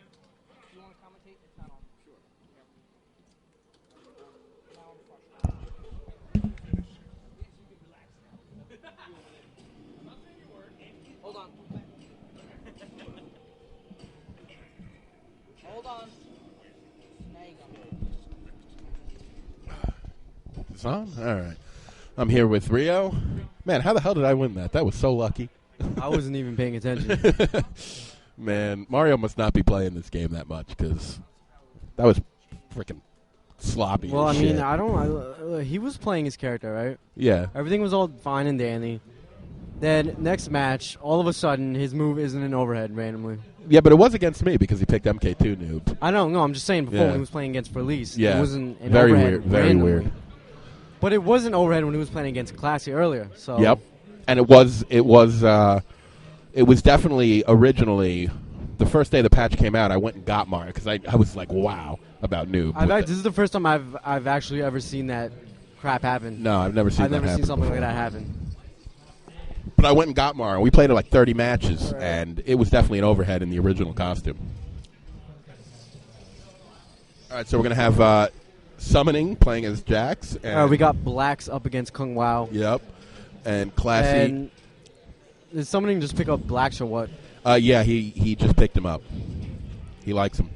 S3: you want to commentate? It's not on. Sure. Hold on. Hold on. There you go.
S9: It's on? All right. I'm here with Rio. Man, how the hell did I win that? That was so lucky.
S5: I wasn't even paying attention.
S9: Man, Mario must not be playing this game that much because that was freaking sloppy.
S5: Well, I
S9: as
S5: mean,
S9: shit.
S5: he was playing his character, right?
S9: Yeah.
S5: Everything was all fine and dandy. Then next match, all of a sudden, his move isn't an overhead randomly.
S9: Yeah, but it was against me because he picked MK2 noob.
S5: I don't know. I'm just saying before
S9: Yeah.
S5: when he was playing against Felice,
S9: Yeah.
S5: it wasn't an
S9: Very
S5: overhead
S9: weird. Very
S5: randomly.
S9: weird.
S5: But it was an overhead when he was playing against Classy earlier. So
S9: Yep. And it was definitely originally the first day the patch came out. I went and got Mario because I was like, wow, about noob.
S5: This is the first time I've actually ever seen that crap happen.
S9: No, I've never seen
S5: I've
S9: that
S5: never
S9: happen
S5: seen something
S9: before.
S5: like that happen.
S9: But I went and got Mario. We played it like 30 matches, and it was definitely an overhead in the original costume. All right, so we're going to have Summoning playing as Jax. And
S5: We got Blacks up against Kung Lao.
S9: Yep. And Classy.
S5: And did Summoning just pick up Blacks or what?
S9: Yeah, he just picked him up. He likes him.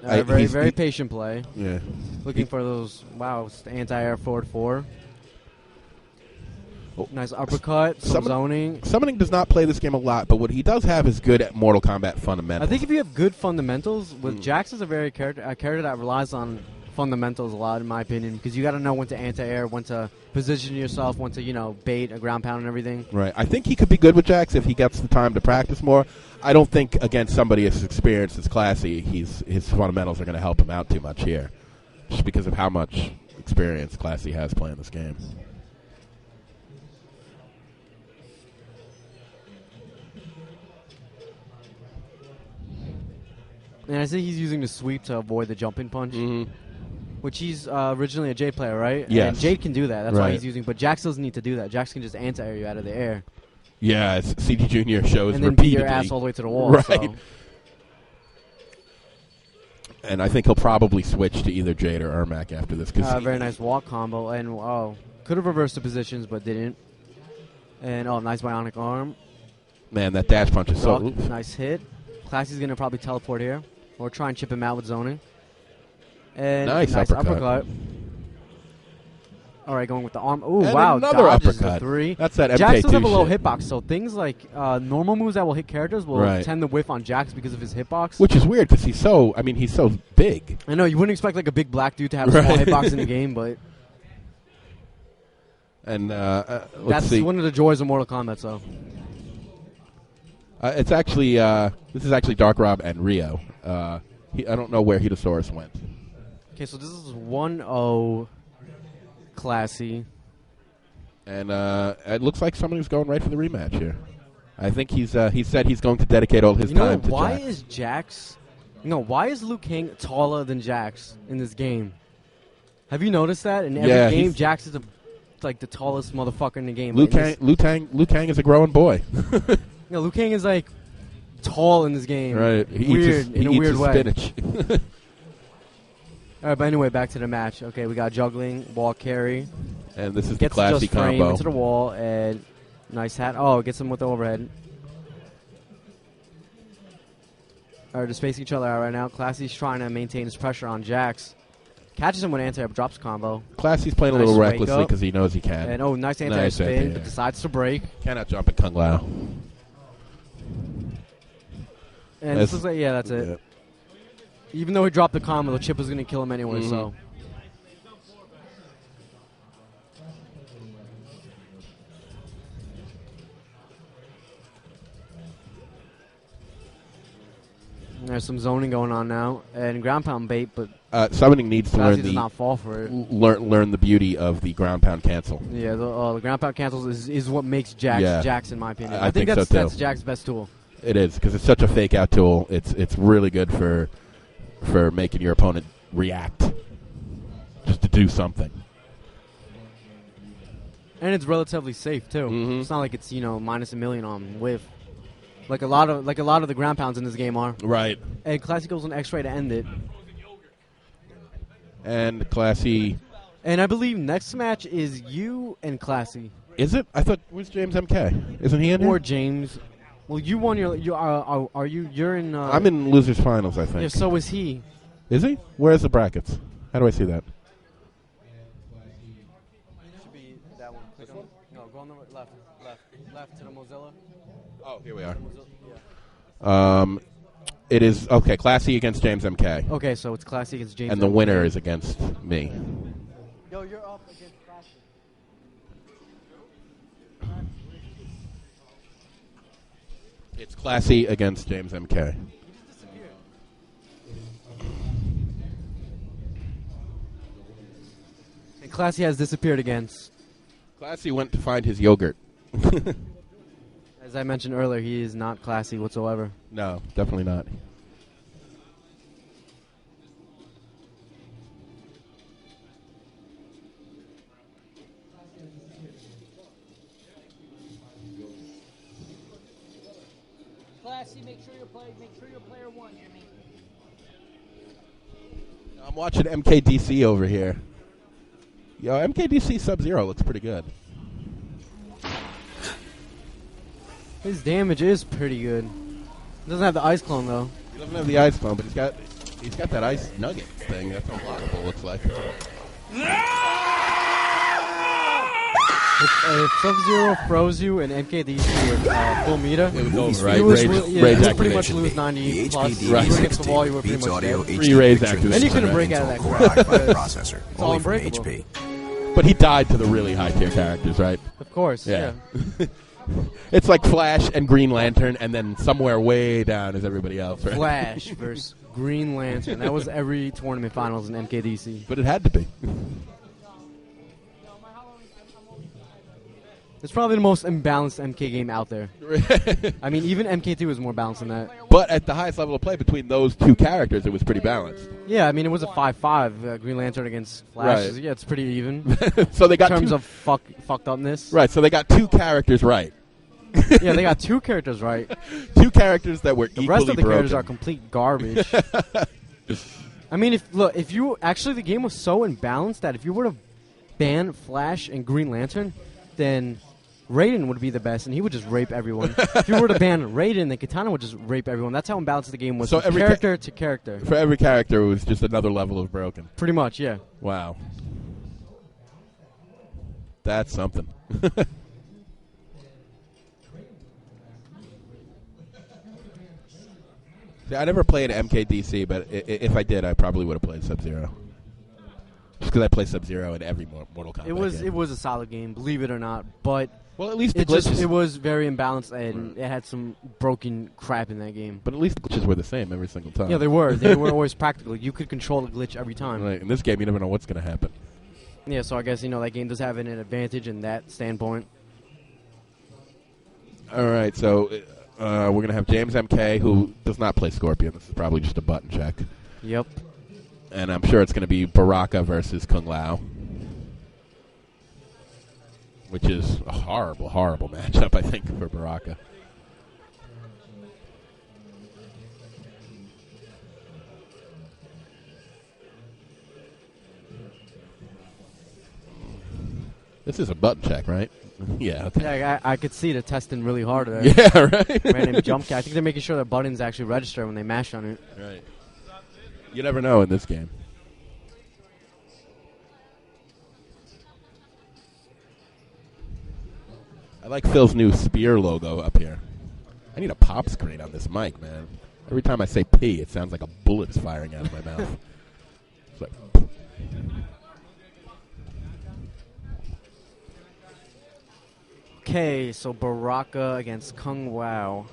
S5: Very patient play.
S9: Yeah.
S5: Looking for those, it's the anti-air forward 4.
S9: Oh.
S5: Nice uppercut, some zoning.
S9: Summoning does not play this game a lot, but what he does have is good at Mortal Kombat fundamentals.
S5: I think if you have good fundamentals, with Jax is a character that relies on fundamentals a lot, in my opinion, because you got to know when to anti-air, when to position yourself, when to bait a ground pound and everything.
S9: Right. I think he could be good with Jax if he gets the time to practice more. I don't think against somebody as experienced as Classy, his fundamentals are going to help him out too much here, just because of how much experience Classy has playing this game.
S5: And I think he's using the sweep to avoid the jumping punch, which he's originally a Jade player, right?
S9: Yes.
S5: And Jade can do that. That's
S9: right.
S5: why he's using. But Jax doesn't need to do that. Jax can just anti-air you out of the air.
S9: Yeah, as CD Jr. shows
S5: and then
S9: repeatedly.
S5: beat your ass all the way to the wall.
S9: Right.
S5: So.
S9: And I think he'll probably switch to either Jade or Ermac after this.
S5: Very nice walk combo. And, could have reversed the positions, but didn't. And, nice bionic arm.
S9: Man, that dash punch is so...
S5: Nice hit. Classy's going to probably teleport here. Or try and chip him out with zoning. And
S9: nice uppercut.
S5: All right, going with the arm. Oh,
S9: and
S5: wow.
S9: another
S5: dodges
S9: uppercut.
S5: The 3.
S9: That's that MK2
S5: Jax does have a low
S9: shit.
S5: hitbox, so things like normal moves that will hit characters will tend to whiff on Jax because of his hitbox.
S9: Which is weird because he's so big.
S5: I know, you wouldn't expect like a big black dude to have a small hitbox in the game, but...
S9: And
S5: that's one of the joys of Mortal Kombat, so...
S9: It's actually this is actually Dark Rob and Rio. I don't know where Hitosaurus went.
S5: Okay, so this is 1-0 Classy.
S9: And it looks like somebody's going right for the rematch here. I think he said he's going to dedicate all his time to
S5: why
S9: Jax.
S5: is Jax... why is Liu Kang taller than Jax in this game? Have you noticed that? In every game, Jax is like the tallest motherfucker in the game.
S9: Liu Kang is a growing boy.
S5: Liu Kang is like tall in this game.
S9: Right.
S5: He eats in a weird way.
S9: Spinach.
S5: All right, but anyway, back to the match. Okay, we got juggling, wall carry.
S9: And this is
S5: Gets
S9: the classy
S5: just frame
S9: combo.
S5: into the wall, and nice hat. Oh, gets him with the overhead. All right, they're spacing each other out right now. Classy's trying to maintain his pressure on Jax. Catches him with anti-up, drops combo.
S9: Classy's playing a little recklessly because he knows he can.
S5: And nice anti-up spin, but decides to break.
S9: Cannot jump at Kung Lao.
S5: And this is like, that's it.
S9: Yeah.
S5: Even though he dropped the combo, the chip was going to kill him anyway, so. There's some zoning going on now, and ground pound bait, but
S9: Summoning needs to learn
S5: does not fall for it.
S9: Learn the beauty of the ground pound cancel.
S5: Yeah, the ground pound cancels is what makes Jax, in my opinion.
S9: I think
S5: that's
S9: so too.
S5: That's Jax's best tool.
S9: It is because it's such a fake out tool. It's really good for making your opponent react, just to do something.
S5: And it's relatively safe too.
S9: Mm-hmm.
S5: It's not like it's minus a million on whiff. Like a lot of the ground pounds in this game are.
S9: Right.
S5: And Classy goes on X-ray to end it.
S9: And Classy.
S5: And I believe next match is you and Classy.
S9: Is it? I thought it was James MK. Isn't he in here?
S5: Or James. Well, you won your. Are you? You're in.
S9: I'm in losers finals, I think.
S5: Yeah, so is he.
S9: Is he? Where's the brackets? How do I see that?
S5: Should be that one. Click on. No, go on the left to the Mozilla.
S9: Oh, here we are. It is okay. Classy against James MK.
S5: Okay, so it's Classy against James.
S9: And the winner is against me.
S5: Yo, you're up against Classy.
S9: It's Classy against James MK.
S5: He just disappeared. And Classy has disappeared again.
S9: Classy went to find his yogurt.
S5: As I mentioned earlier, he is not classy whatsoever.
S9: No, definitely not.
S3: Classy, make sure you're player one, you mean?
S9: I'm watching MKDC over here. Yo, MKDC Sub-Zero looks pretty good.
S5: His damage is pretty good. He doesn't have the ice clone though.
S9: He doesn't have the ice clone, but he's got that ice nugget thing. That's unblockable, looks like.
S5: If Sub-Zero froze you and MKDC with full meter,
S9: it was over, right?
S5: You would
S9: rage
S5: pretty much lose 90 plus.
S8: HPD
S5: You would get the wall, you were pretty much
S8: audio
S5: dead.
S9: Free raise activation.
S5: And you couldn't break out of that
S8: Core
S5: crap.
S8: i5 processor.
S5: It's all
S8: Only from
S5: unbreakable.
S8: HP.
S9: But he died to the really high tier characters, right?
S5: Of course, yeah.
S9: It's like Flash and Green Lantern, and then somewhere way down is everybody else, right?
S5: Flash versus Green Lantern. That was every tournament finals in MKDC.
S9: But it had to be.
S5: It's probably the most imbalanced MK game out there. I mean, even MK2 was more balanced than that.
S9: But at the highest level of play between those two characters, it was pretty balanced.
S5: Yeah, I mean, it was a 5-5. Green Lantern against Flash.
S9: Right.
S5: Yeah, it's pretty even.
S9: So they got
S5: in terms of fucked upness.
S9: Right, so they got two characters right.
S5: Yeah, they got two characters right.
S9: Two characters that were
S5: the
S9: equally
S5: rest of the
S9: broken.
S5: characters are complete garbage. I mean, if you actually the game was so imbalanced that if you were to ban Flash and Green Lantern, then Raiden would be the best, and he would just rape everyone. If you were to ban Raiden, then Katana would just rape everyone. That's how imbalanced the game was,
S9: So
S5: from
S9: every
S5: character to character.
S9: For every character, it was just another level of broken.
S5: Pretty much, yeah.
S9: Wow. That's something. See, I never played MKDC, but if I did, I probably would have played Sub-Zero. Just because I play Sub-Zero in every Mortal Kombat game.
S5: It was a solid game, believe it or not, but
S9: well, at least the
S5: it
S9: glitches.
S5: it was very imbalanced, and it had some broken crap in that game.
S9: But at least the glitches were the same every single time.
S5: Yeah, they were. They were always practical. You could control the glitch every time.
S9: Right. In this game, you never know what's going to happen.
S5: Yeah, so I guess, that game does have an advantage in that standpoint.
S9: All right, so we're going to have James MK, who does not play Scorpion. This is probably just a button check.
S5: Yep.
S9: And I'm sure it's going to be Baraka versus Kung Lao, which is a horrible, horrible matchup, I think, for Baraka. This is a button check, right? Yeah. Okay.
S5: Yeah, I could see the testing really hard there.
S9: Yeah, right.
S5: Random jump kick. I think they're making sure the buttons actually register when they mash on it.
S9: Right. You never know in this game. I like Phil's new spear logo up here. I need a pop screen on this mic, man. Every time I say P, it sounds like a bullet's firing out of my mouth. It's like...
S5: Okay, so Baraka against Kung Lao.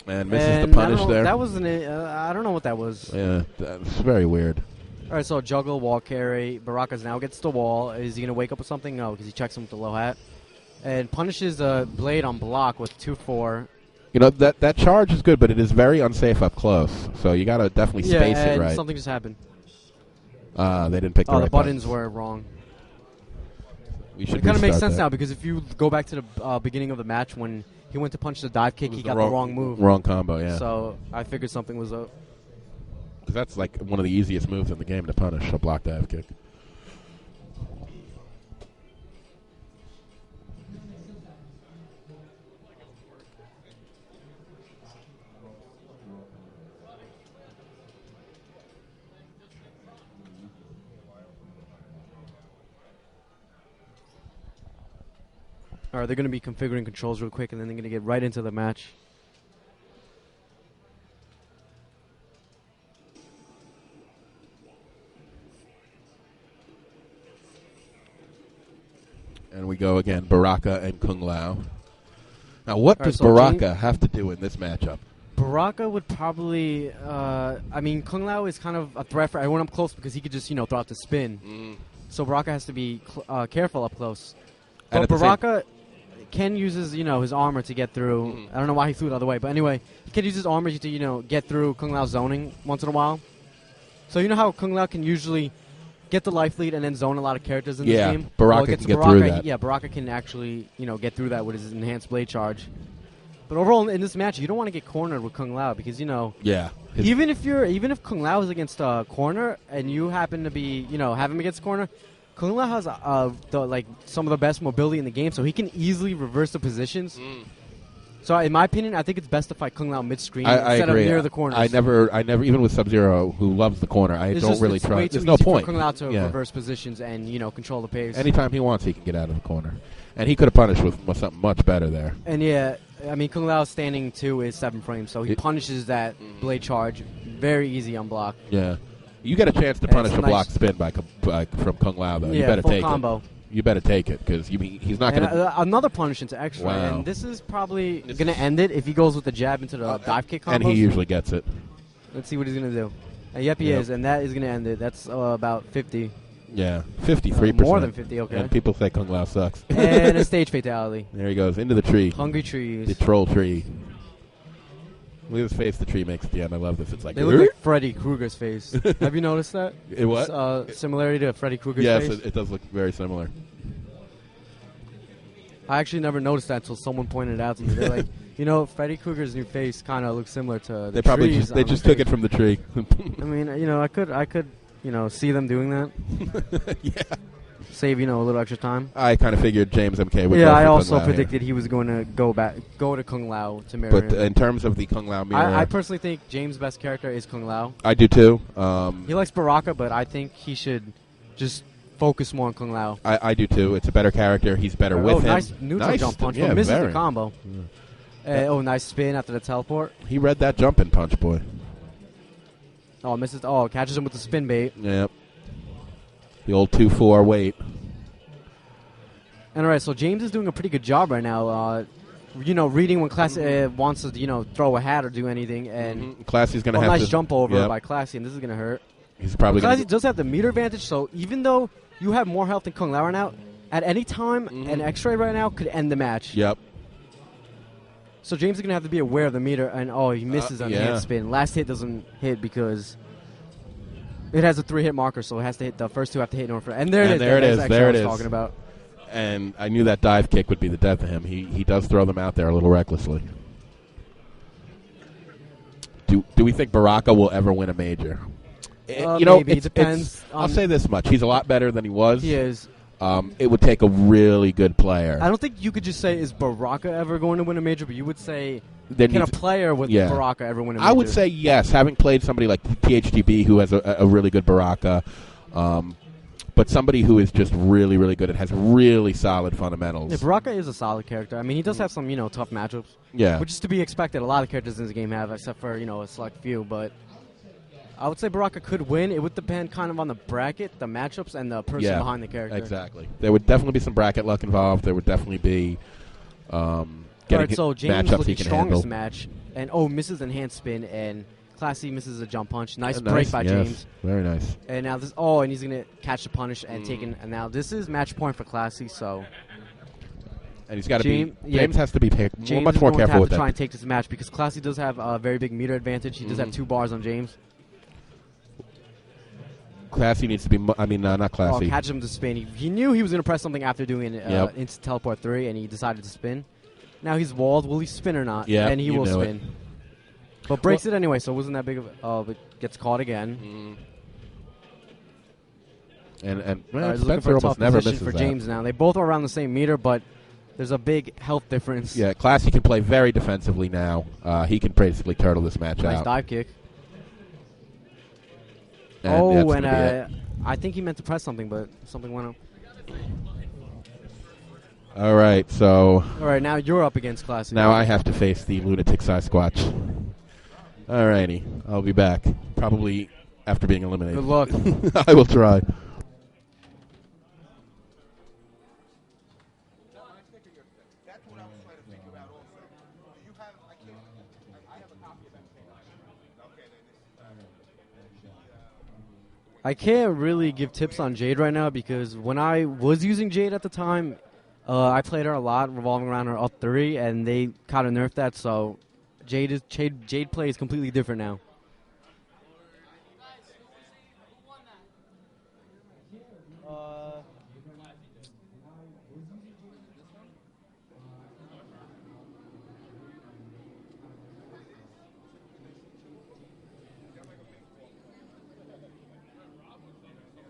S9: And misses the punish there.
S5: That was I don't know what that was.
S9: Yeah, that's very weird.
S5: All right, so juggle, wall carry. Baraka's now gets the wall. Is he going to wake up with something? No, because he checks him with the low hat. And punishes a blade on block with 2-4.
S9: That charge is good, but it is very unsafe up close. So you got to definitely space it right.
S5: Something just happened.
S9: They didn't pick the right
S5: the buttons were wrong.
S9: We should
S5: it kind of makes sense
S9: that.
S5: now, because if you go back to the beginning of the match when he went to punch the dive kick, he got the wrong move.
S9: Wrong combo, yeah.
S5: So I figured something was up.
S9: Because that's like one of the easiest moves in the game to punish, a block dive kick.
S5: All right, they're going to be configuring controls real quick, and then they're going to get right into the match.
S9: And we go again, Baraka and Kung Lao. Now, what does
S5: so
S9: Baraka have to do in this matchup?
S5: Baraka would probably... Kung Lao is kind of a threat for everyone up close because he could just, throw out the spin. So Baraka has to be careful up close. But Baraka can use his armor to get through. I don't know why he threw it the other way, but anyway, he can use his armor to get through Kung Lao's zoning once in a while. So you know how Kung Lao can usually get the life lead and then zone a lot of characters in this game?
S9: Baraka can get through that.
S5: Baraka can actually get through that with his enhanced blade charge. But overall in this match, you don't want to get cornered with Kung Lao because even if Kung Lao is against a corner and you happen to be have him against a corner, Kung Lao has some of the best mobility in the game, so he can easily reverse the positions. So, in my opinion, I think it's best to fight Kung Lao mid-screen instead of near the corners.
S9: I never, even with Sub-Zero, who loves the corner, don't really trust. There's no point.
S5: For Kung Lao to reverse positions and control the pace.
S9: Anytime he wants, he can get out of the corner, and he could have punished with something much better there.
S5: And Kung Lao's standing 2 is 7 frames, so he punishes that blade charge very easy on block.
S9: Yeah. You get a chance to punish a block spin from Kung Lao, though. You better take it. You better take it, because he's not going to...
S5: Another punish into extra, and this is probably going to end it if he goes with the jab into the dive kick combos.
S9: And he usually gets it.
S5: Let's see what he's going to do. And he is, and that is going to end it. That's about 50.
S9: Yeah, 53%.
S5: More than 50, okay.
S9: And people say Kung Lao sucks.
S5: And a stage fatality.
S9: There he goes, into the tree.
S5: Hungry trees.
S9: The troll tree. Look at his face the tree makes at the end. I love this. It's like...
S5: They look like Freddy Krueger's face. Have you noticed that?
S9: What?
S5: Similarity to Freddy Krueger's face?
S9: Yes, it does look very similar.
S5: I actually never noticed that until someone pointed it out to me. They're like, Freddy Krueger's new face kind of looks similar to the trees.
S9: They just took it from the tree.
S5: I mean, I could see them doing that.
S9: Yeah.
S5: Save, a little extra time.
S9: I kind of figured James MK would go
S5: I
S9: for
S5: also
S9: Kung Lao
S5: predicted he was going to go to Kung Lao to mirror
S9: But
S5: him.
S9: in terms of the Kung Lao mirror...
S5: I personally think James' best character is Kung Lao.
S9: I do too.
S5: He likes Baraka, but I think he should just focus more on Kung Lao.
S9: I do too. It's a better character. He's better with him.
S5: Nice neutral jump punch.
S9: Yeah,
S5: misses the combo. Yeah. Nice spin after the teleport.
S9: He read that jumping punch, boy.
S5: Oh, misses. Oh, catches him with the spin bait.
S9: Yep. The old 2-4 wait.
S5: And all right, so James is doing a pretty good job right now. Reading when Classy wants to, throw a hat or do anything, and
S9: Classy's going to have
S5: nice
S9: to
S5: jump over by Classy, and this is going to hurt.
S9: He's probably
S5: Classy
S9: going
S5: does have the meter advantage, so even though you have more health than Kung Lao right now, at any time, an X-ray right now could end the match.
S9: Yep.
S5: So James is going to have to be aware of the meter, and he misses on the hand spin. Last hit doesn't hit because it has a 3-hit marker, so it has to hit the first 2 have to hit in order for. And there it is.
S9: There it is. There it is.
S5: Talking about.
S9: And I knew that dive kick would be the death of him. He does throw them out there a little recklessly. Do we think Baraka will ever win a major?
S5: Maybe. It depends.
S9: I'll say this much: he's a lot better than he was.
S5: He is.
S9: It would take a really good player.
S5: I don't think you could just say, is Baraka ever going to win a major? But you would say,
S9: There
S5: can a
S9: needs-
S5: player with
S9: yeah.
S5: Baraka ever win a major?
S9: I would say yes, having played somebody like THDB who has a really good Baraka, but somebody who is just really, really good and has really solid fundamentals.
S5: Yeah, Baraka is a solid character. I mean, he does have some, tough matchups.
S9: Yeah.
S5: Which is to be expected. A lot of characters in this game have, except for, a select few. But I would say Baraka could win. It would depend kind of on the bracket, the matchups, and the person behind the character.
S9: Exactly. There would definitely be some bracket luck involved. There would definitely be getting
S5: so James
S9: matchups he
S5: looking
S9: can
S5: strongest
S9: handle.
S5: match. And, misses a hand spin, and Classy misses a jump punch. Nice
S9: Yeah,
S5: break by
S9: yes.
S5: James.
S9: Very nice.
S5: And now this. And he's going to catch the punish and take it. And now this is match point for Classy, so.
S9: And he's got to be.
S5: Yeah.
S9: James has to be
S5: James
S9: much
S5: is
S9: more
S5: going to
S9: careful
S5: have
S9: with
S5: to try
S9: that.
S5: and take this match because Classy does have a very big meter advantage. He does have 2 bars on James.
S9: Classy needs to be. Not Classy.
S5: Catch him to spin. He knew he was going to press something after doing
S9: Yep.
S5: instant teleport 3, and he decided to spin. Now he's walled. Will he spin or not?
S9: Yeah,
S5: and he
S9: you
S5: will
S9: knew it.
S5: spin. But breaks it anyway, so it wasn't that big of a... but gets caught again.
S9: And
S5: He's looking
S9: Spencer
S5: for a tough
S9: almost never
S5: position
S9: misses
S5: for
S9: that.
S5: James now. They both are around the same meter, but there's a big health difference.
S9: Yeah, Classy can play very defensively now. He can basically turtle this match
S5: Nice
S9: out.
S5: dive kick.
S9: And that's gonna be it.
S5: I think he meant to press something, but something went up.
S9: All right, so
S5: All right, now you're up against Classy.
S9: now I have to face the lunatic Sasquatch. All righty, I'll be back. Probably after being eliminated.
S5: Good luck.
S9: I will try.
S5: I can't really give tips on Jade right now because when I was using Jade at the time, I played her a lot, revolving around her up 3, and they kind of nerfed that. So Jade play is completely different now.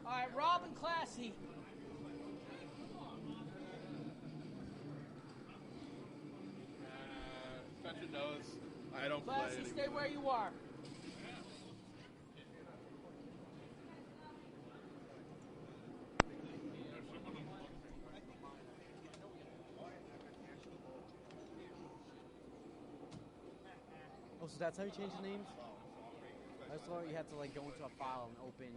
S3: All right, Rob and Classy.
S9: Spencer knows I don't
S3: Classy, stay where you are.
S5: Oh, so that's how you change the names? I thought you had to go into a file and open.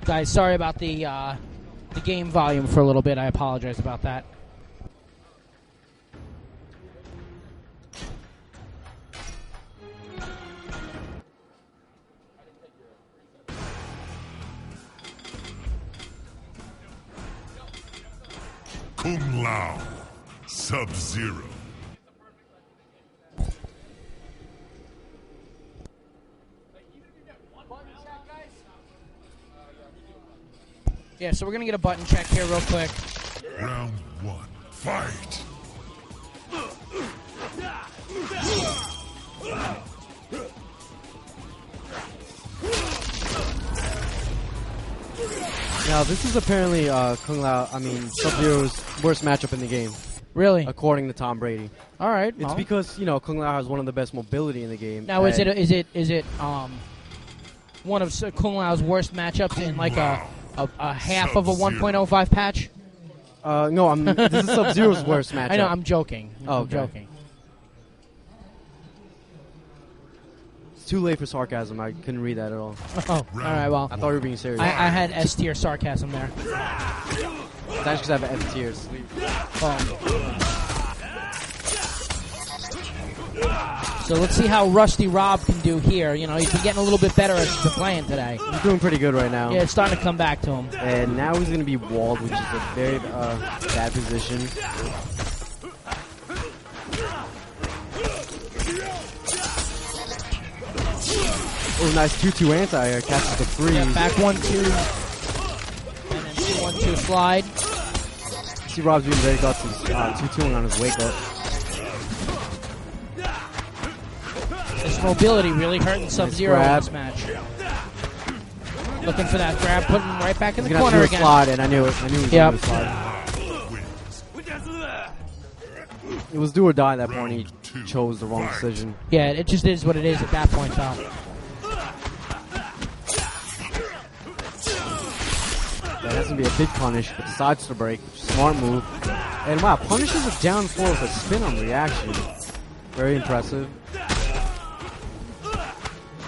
S3: Guys, sorry about the game volume for a little bit. I apologize about that.
S2: Kung Lao, Sub-Zero.
S3: Yeah, so we're going to get a button check here real quick.
S2: Round 1, fight!
S5: Now, this is apparently Sub-Zero's worst matchup in the game.
S3: Really?
S5: According to Tom Brady.
S3: All right.
S5: It's because, Kung Lao has one of the best mobility in the game.
S3: Now, is it one of Kung Lao's worst matchups in like a half of a 1.05 patch?
S5: No, this is Sub-Zero's worst matchup.
S3: I know, I'm joking.
S5: Oh,
S3: I'm joking.
S5: It's too late for sarcasm. I couldn't read that at all.
S3: Oh, all right. Well,
S5: I thought you were being serious.
S3: I had S tier sarcasm there.
S5: That's because I have an F tier sleep.
S3: So let's see how Rusty Rob can do here. You know, he's been getting a little bit better as he's been playing today.
S5: He's doing pretty good right now.
S3: Yeah, it's starting to come back to him.
S5: And now he's going to be walled, which is a very bad position. Oh, nice 2-2 anti-air. Catches the freeze.
S3: Yeah, back 1-2. And then 2-1-2 slide.
S5: See Rob's being very gutsy. 2-2ing on his wake up.
S3: His mobility really hurting Sub-Zero in this match. Looking for that grab, putting him right back in the corner again.
S5: Slide, and I knew it. I knew he was going to slide. It was do or die at that point. He chose the wrong decision.
S3: Yeah, it just is what it is at that point, though.
S5: That's going to be a big punish, but decides to break. Smart move. And wow, punishes a down 4 with a spin on reaction. Very impressive.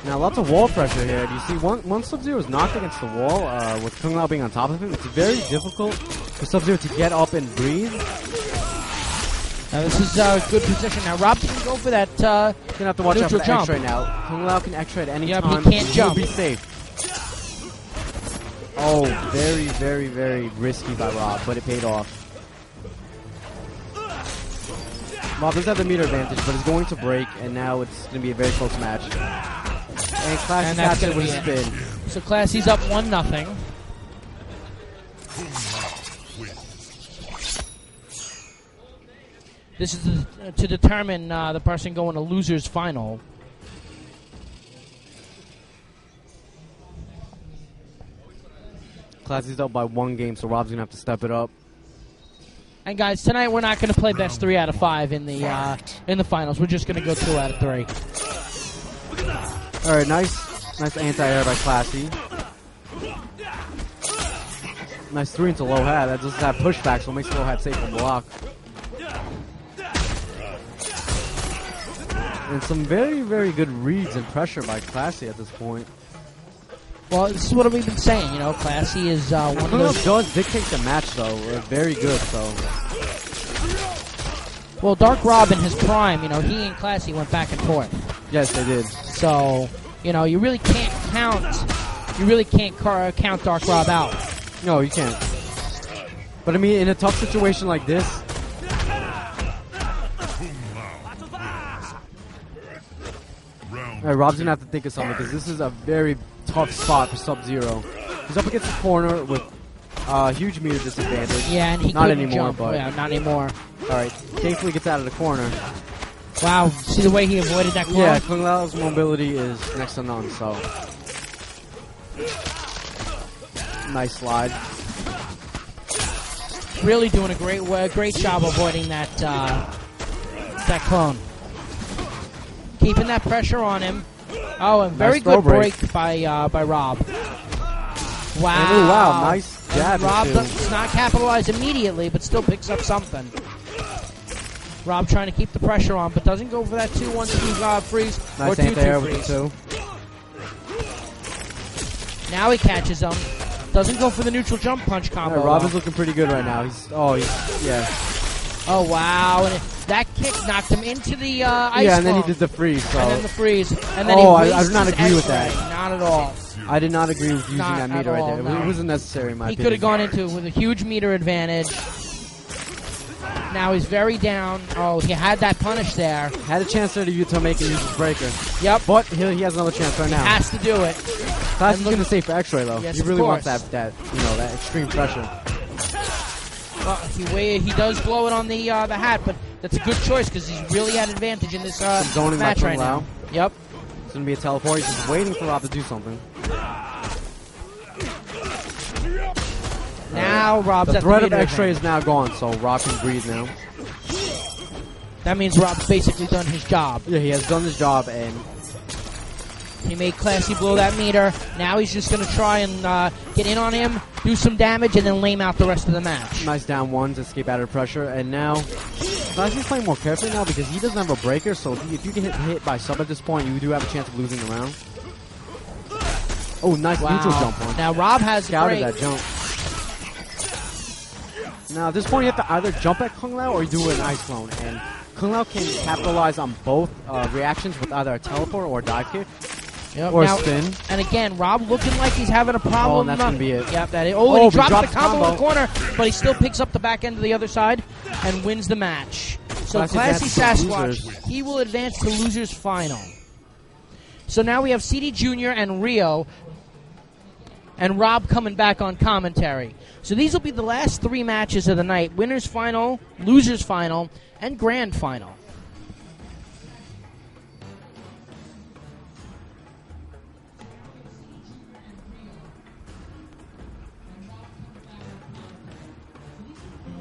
S5: Now, lots of wall pressure here. Do you see, once Sub-Zero is knocked against the wall, with Kung Lao being on top of him, it's very difficult for Sub-Zero to get up and breathe.
S3: Now, this is a good position. Now, Rob can go for that
S5: You're going to have to watch out for the
S3: jump.
S5: X-ray now. Kung Lao can X-ray at any
S3: Yep,
S5: time.
S3: he can't jump.
S5: He'll be safe. Oh, very, very, very risky by Rob, but it paid off. Rob does have the meter advantage, but it's going to break, and now it's going to be a very close match. And Classy catches it with a spin.
S3: So Classy's up 1-0. This is to determine the person going to loser's final.
S5: Classy's up by 1 game, so Rob's going to have to step it up.
S3: And guys, tonight we're not going to play best 3 out of 5 in the finals. We're just going to go 2 out of 3.
S5: All right, nice anti-air by Classy. Nice 3 into low hat. That doesn't have pushback, so it makes low hat safe from block. And some very, very good reads and pressure by Classy at this point.
S3: Well, this is what we've been saying. You know, Classy is one of those.
S5: Does dictate the match, though. Very good, so.
S3: Well, Dark Rob in his prime, you know, he and Classy went back and forth.
S5: Yes, they did.
S3: So, you know, you really can't count Dark Rob out.
S5: No, you can't. But I mean, in a tough situation like this, Rob's gonna have to think of something because this is a very tough spot for Sub-Zero. He's up against the corner with huge meter disadvantage.
S3: Yeah, and he
S5: not
S3: couldn't
S5: anymore,
S3: jump.
S5: but
S3: Yeah, not anymore.
S5: All right, thankfully gets out of the corner.
S3: Wow, see the way he avoided that claw?
S5: Yeah, Kung Lao's mobility is next to none, so. Nice slide.
S3: Really doing a great job avoiding that clone. Keeping that pressure on him. Oh, and very good break by Rob. Wow.
S5: Ooh, wow, nice jab.
S3: Rob does not capitalize immediately, but still picks up something. Rob trying to keep the pressure on, but doesn't go for that 2-1-2 freeze
S5: nice
S3: or 2-2 freeze. Now he catches him. Doesn't go for the neutral jump punch combo.
S5: Rob is looking pretty good right now. Yeah.
S3: Oh, wow. And that kick knocked him into the ice
S5: Yeah, and then
S3: bomb.
S5: he did the freeze. So.
S3: And then the freeze. And then
S5: I do not agree with that.
S3: Not at all.
S5: I did not agree with using
S3: Not
S5: that meter
S3: at all,
S5: right there.
S3: no.
S5: It wasn't necessary in my opinion.
S3: He could have gone into it with a huge meter advantage. Now he's very down. Oh, he had that punish there.
S5: Had a chance there to make him use his breaker.
S3: Yep.
S5: But he has another chance right now.
S3: He has to do it.
S5: Classy's going to save for X-ray though.
S3: Yes,
S5: he really
S3: of
S5: wants
S3: course.
S5: that extreme pressure.
S3: Well, he does blow it on the hat, but that's a good choice because he's really had advantage in this match right now. Yep.
S5: It's going to be a teleport. He's just waiting for Rob to do something.
S3: Now Rob's
S5: the
S3: at
S5: threat
S3: the
S5: of X-ray is now gone, so Rob can breathe now.
S3: That means Rob's basically done his job.
S5: Yeah, he has done his job, and
S3: he made Classy blow that meter. Now he's just going to try and get in on him, do some damage, and then lame out the rest of the match.
S5: Nice down one to escape out of pressure, and now Classy's playing more carefully now because he doesn't have a breaker, so if you get hit by sub at this point, you do have a chance of losing the round. Oh, nice neutral jump one.
S3: Now Rob has
S5: scouted that jump. Now at this point, you have to either jump at Kung Lao or do an ice clone, and Kung Lao can capitalize on both reactions with either a teleport or a dive kick.
S3: Yep,
S5: or
S3: now,
S5: spin.
S3: And again, Rob looking like he's having a problem.
S5: Oh, and that's going to be it.
S3: Yep, that is. Oh, and he drops the combo in the corner, but he still picks up the back end of the other side and wins the match. So Classy Sasquatch, he will advance to losers final. So now we have CD Jr. and Rio and Rob coming back on commentary. So these will be the last 3 matches of the night. Winners final, losers final, and grand final.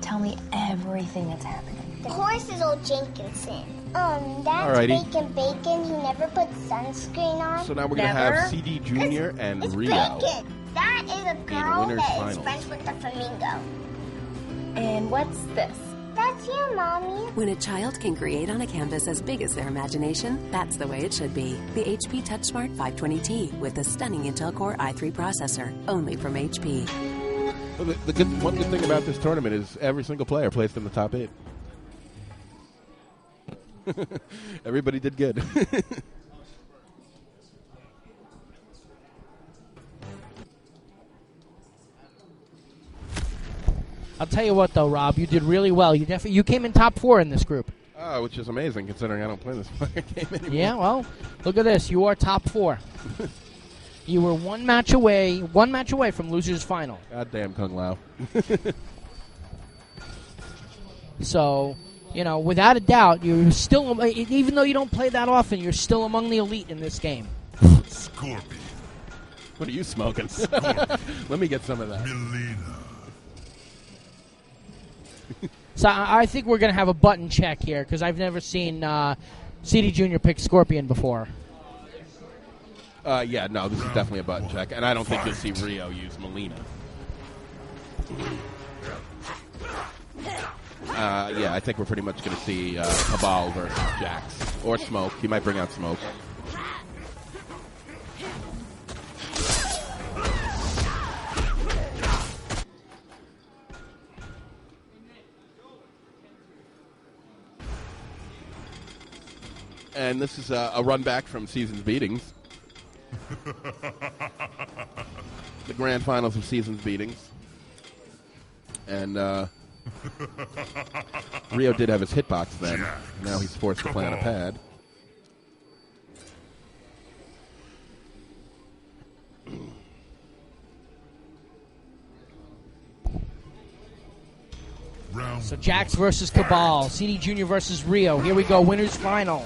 S10: Tell me everything that's happening.
S11: The horse is old Jenkinson. That's
S9: Alrighty.
S11: Bacon who never puts sunscreen on.
S9: So now we're going to have CD Jr. and
S11: It's
S9: Rio.
S11: Bacon. That is a girl
S9: winners
S11: that is
S9: finals.
S11: friends with the flamingo.
S10: And what's this?
S11: That's you, Mommy.
S12: When a child can create on a canvas as big as their imagination, that's the way it should be. The HP TouchSmart 520T with a stunning Intel Core i3 processor, only from HP.
S9: Well, one good thing about this tournament is every single player placed in the top 8. Everybody did good.
S3: I'll tell you what, though, Rob, you did really well. You came in top 4 in this group.
S9: Oh, which is amazing considering I don't play this game anymore.
S3: Yeah, well, look at this. You are top 4. You were one match away from losers final.
S9: Goddamn Kung Lao.
S3: So, without a doubt, you're still, even though you don't play that often, you're still among the elite in this game.
S2: Scorpion.
S9: What are you smoking? Let me get some of that.
S2: Melina.
S3: So I think we're going to have a button check here because I've never seen CD Jr. pick Scorpion before.
S9: Yeah, no, this is definitely a button check, and I don't think you'll see Rio use Melina. Yeah, I think we're pretty much going to see Cabal versus Jax. Or Smoke. He might bring out Smoke. And this is a run back from Season's Beatings. The grand finals of Season's Beatings. And Rio did have his hitbox then. Now he's forced to play on a pad.
S3: So Jax versus Cabal, CD Jr. versus Rio. Here we go, winners final.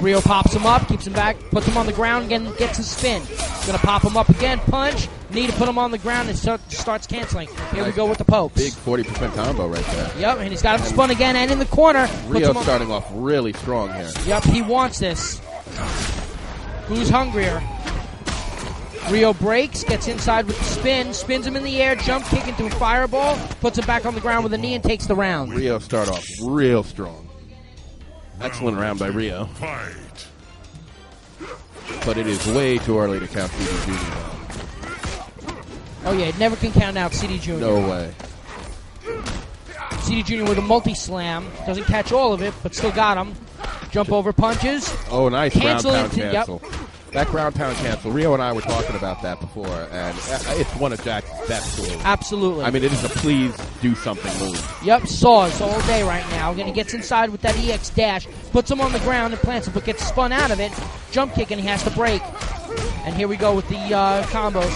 S3: Rio pops him up, keeps him back, puts him on the ground, again gets his spin. Gonna pop him up again, punch, need to put him on the ground and starts canceling. Here we go with the pokes.
S9: Big 40% combo right there.
S3: Yep, and he's got him spun again and in the corner.
S9: Rio starting off really strong here.
S3: Yep, he wants this. Who's hungrier? Rio breaks, gets inside with the spin, spins him in the air, jump kick into a fireball, puts him back on the ground with a knee and takes the round.
S9: Rio start off real strong. Excellent round by Rio.
S2: Fight.
S9: But it is way too early to count CD Jr.
S3: Oh yeah, it never can count out CD Jr.
S9: No way.
S3: CD Jr. with a multi-slam. Doesn't catch all of it, but still got him. Jump over punches.
S9: Oh, nice ground
S3: Cancel
S9: pound
S3: into-
S9: cancel. That ground pound cancel. Rio and I were talking about that before, and it's one of Jack's best tools.
S3: Absolutely.
S9: I mean, it is a please do something move.
S3: Yep, saws all day right now. Again, he gets inside with that EX dash, puts him on the ground and plants him, but gets spun out of it. Jump kick, and he has to break. And here we go with the combos.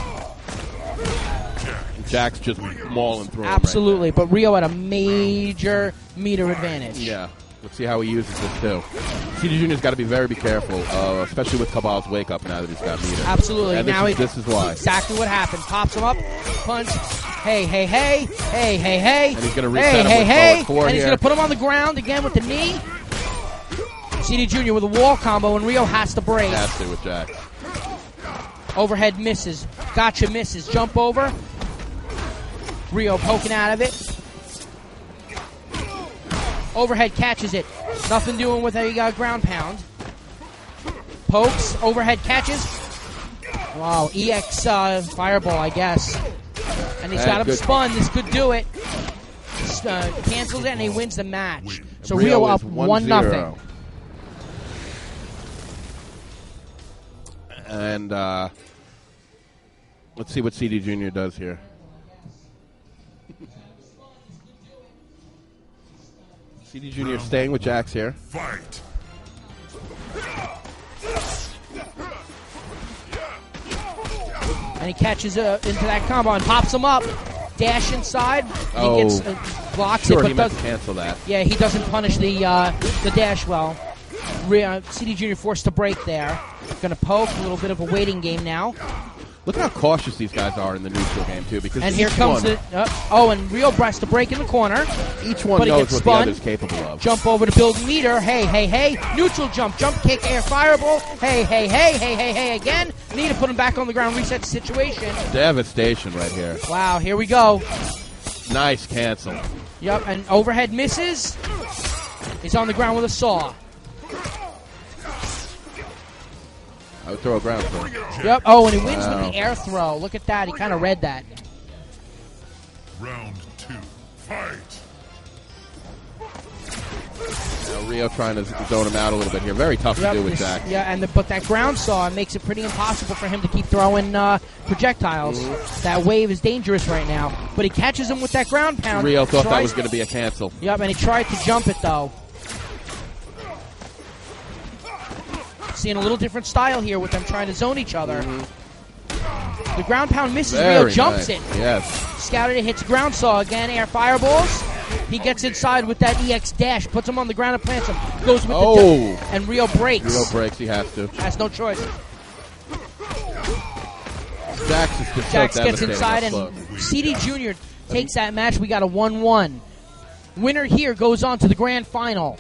S9: Jack's just mauling through him
S3: Absolutely, but Rio had a major meter advantage.
S9: Yeah. Let's see how he uses this, too. CD Jr.'s got to be very careful, especially with Cabal's wake-up now that he's got meter.
S3: Absolutely.
S9: And
S3: now
S9: this is why.
S3: Exactly what happened. Pops him up, punch, hey, hey, hey, hey, hey, hey.
S9: And he's going to reset him with forward four
S3: and he's
S9: here.
S3: going to put him on the ground again with the knee. CD Jr. with a wall combo, and Rio has to break.
S9: Has to with Jack.
S3: Overhead misses. Gotcha misses. Jump over. Rio poking out of it. Overhead catches it. Nothing doing with a ground pound. Pokes. Overhead catches. Wow. EX fireball, I guess. And he's got him spun. This could do it. Cancels it, and he wins the match. So Rio up 1-0.
S9: And let's see what CD Jr. does here. CD Jr. staying with Jax here.
S2: Fight.
S3: And he catches into that combo and pops him up. Dash inside. He gets blocks
S9: sure,
S3: it, but
S9: he meant to cancel that.
S3: Yeah, he doesn't punish the dash well. CD Jr. forced to break there. Going to poke. A little bit of a waiting game now.
S9: Look at how cautious these guys are in the neutral game, too. Because
S3: and here comes it. And Rio breaks to break in the corner.
S9: Each one knows what the other's capable of.
S3: Jump over to build meter. Hey. Neutral jump. Jump kick, air fireball. Hey, again. Need to put him back on the ground. Reset the situation.
S9: Devastation right here.
S3: Wow, here we go.
S9: Nice cancel.
S3: Yep, and overhead misses. He's on the ground with a saw.
S9: I would throw a ground throw.
S3: Yep. Oh, and he wins with the air throw. Look at that. He kind of read that.
S2: Round 2. Fight.
S9: Now Rio trying to zone him out a little bit here. Very tough to do with Jax.
S3: Yeah, but that ground saw makes it pretty impossible for him to keep throwing projectiles. Mm-hmm. That wave is dangerous right now. But he catches him with that ground pound.
S9: Rio thought that was going to be a cancel.
S3: Yep, and he tried to jump it, though. Seeing a little different style here with them trying to zone each other. Mm-hmm. The ground pound misses. Rio jumps it.
S9: Yes.
S3: Scouted it, hits ground saw again. Air fireballs. He gets inside with that EX dash, puts him on the ground and plants him. Goes with the and Rio breaks.
S9: Rio breaks. He has to.
S3: Has no choice.
S9: Jax
S3: gets inside, and CD Jr. takes that match. We got a 1-1. Winner here goes on to the grand final.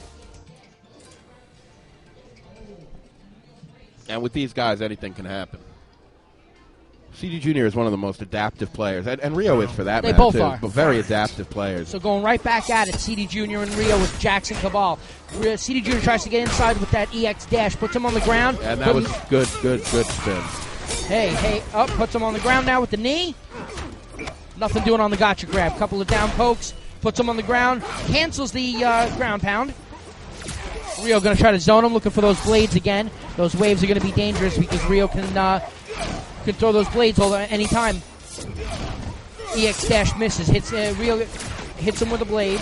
S9: And with these guys, anything can happen. CD Jr. is one of the most adaptive players, and Rio is for that matter,
S3: They both
S9: too,
S3: are.
S9: but very adaptive players.
S3: So going right back at it, CD Jr. and Rio with Jackson Cabal. CD Jr. tries to get inside with that EX dash, puts him on the ground.
S9: And that was good spin.
S3: Hey, up, puts him on the ground now with the knee. Nothing doing on the gotcha grab. Couple of down pokes, puts him on the ground, cancels the ground pound. Rio going to try to zone him, looking for those blades again. Those waves are going to be dangerous because Rio can throw those blades any time. EX dash misses. Rio hits him with a blade.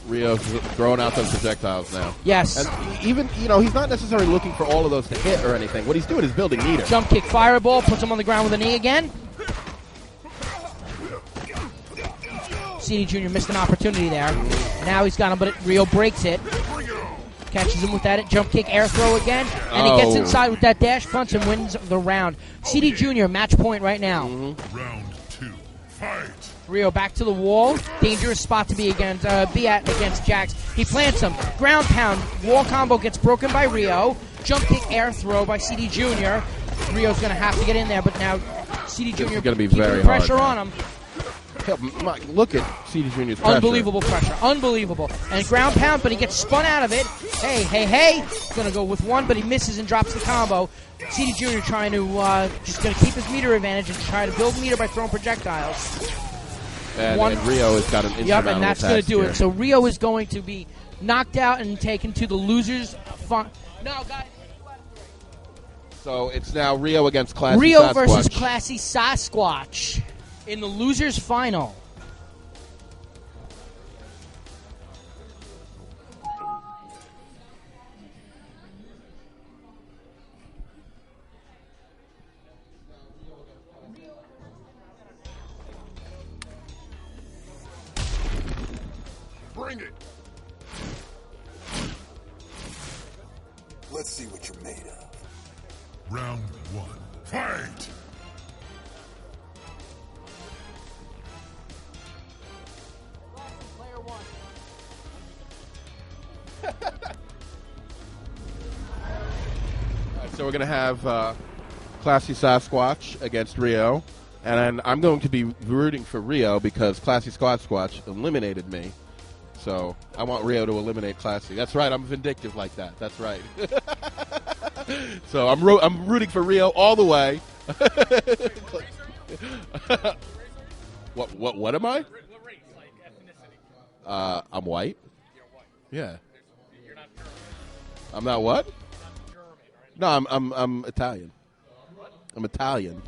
S9: Rio's throwing out those projectiles now.
S3: Yes.
S9: And even, he's not necessarily looking for all of those to hit or anything. What he's doing is building meter.
S3: Jump kick fireball, puts him on the ground with a knee again. CD Jr. missed an opportunity there. Now he's got him, but Rio breaks it. Catches him with that jump kick, air throw again. And he gets inside with that dash punch and wins the round. CD Jr. match point right now.
S2: Mm-hmm. Round 2. Fight.
S3: Rio back to the wall. Dangerous spot to be against Jax. He plants him. Ground pound. Wall combo gets broken by Rio. Jump kick, air throw by CD Jr. Rio's going to have to get in there, but now CD Jr.
S9: is going to be
S3: keeping
S9: very
S3: pressure
S9: hard,
S3: on him.
S9: Look at CD Jr.'s pressure.
S3: Unbelievable pressure. Unbelievable. And ground pound, but he gets spun out of it. Hey. Going to go with one, but he misses and drops the combo. CD Jr. trying to just going to keep his meter advantage and try to build meter by throwing projectiles.
S9: And Rio has got an insurmountable
S3: Yep, and that's going to do
S9: here.
S3: it. So Rio is going to be knocked out and taken to the losers. No, guys.
S9: So it's now Rio against Classy
S3: Rio
S9: Sasquatch.
S3: versus Classy Sasquatch in the losers final.
S2: Bring it.
S13: Let's see what you're made of.
S2: Round 1. Fight.
S9: So we're going to have Classy Sasquatch against Rio. And I'm going to be rooting for Rio because Classy Squatch eliminated me. So I want Rio to eliminate Classy. That's right. I'm vindictive like that. That's right. So I'm rooting for Rio all the way. What am I? I'm white. Yeah. I'm not what? No, I'm Italian. I'm Italian.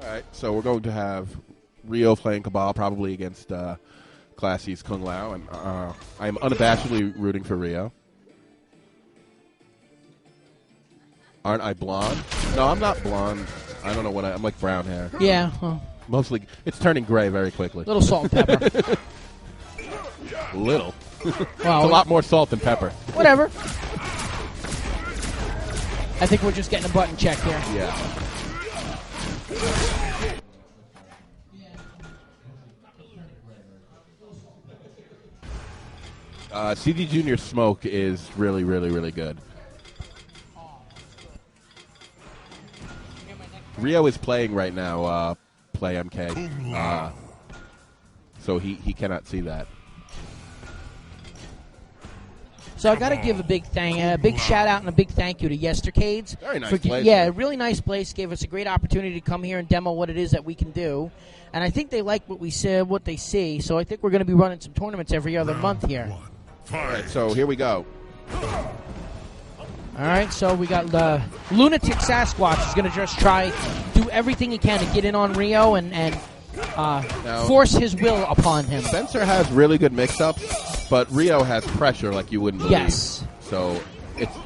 S9: All right, so we're going to have Rio playing Cabal probably against Classy's Kung Lao, and I am unabashedly rooting for Rio. Aren't I blonde? No, I'm not blonde. I don't know what I'm like brown hair.
S3: Yeah. Well,
S9: mostly, it's turning gray very quickly.
S3: Little salt and pepper.
S9: Little.
S3: Well,
S9: it's a lot more salt than pepper.
S3: Whatever. I think we're just getting a button check here.
S9: Yeah. CD Junior Smoke is really, really, really good. Rio is playing right now, Play MK. So he cannot see that.
S3: So I got to give a big shout out and a big thank you to YesterCades.
S9: Very nice place.
S3: Yeah, a really nice place. Gave us a great opportunity to come here and demo what it is that we can do. And I think they like what we said, what they see. So I think we're going to be running some tournaments every other month here.
S9: All right, so here we go.
S3: All right, so we got Lunatic Sasquatch is going to just try do everything he can to get in on Rio and force his will upon him.
S9: Spencer has really good mix-ups, but Rio has pressure like you wouldn't believe.
S3: Yes.
S9: So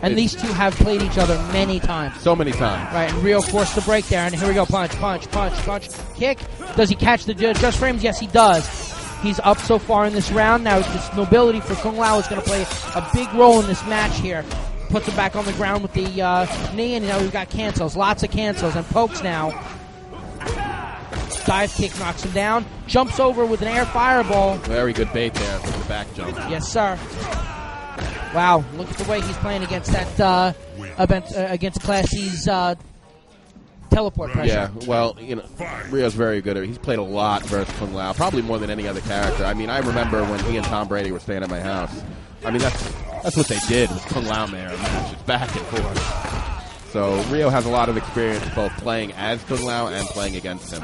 S3: these two have played each other many times.
S9: So many times.
S3: Right, and Rio forced the break there, and here we go, punch, kick. Does he catch the just frames? Yes, he does. He's up so far in this round. Now this nobility for Kung Lao is going to play a big role in this match here. Puts him back on the ground with the knee, and now we've got cancels. Lots of cancels, and pokes now. Dive kick knocks him down. Jumps over with an air fireball.
S9: Very good bait there with the back jump.
S3: Yes, sir. Wow, look at the way he's playing against that against Classy's teleport pressure.
S9: Yeah, well, Rio's very good. He's played a lot versus Kung Lao, probably more than any other character. I mean, I remember when he and Tom Brady were staying at my house. I mean, that's what they did with Kung Lao there, matches back and forth. So Rio has a lot of experience both playing as Kung Lao and playing against him.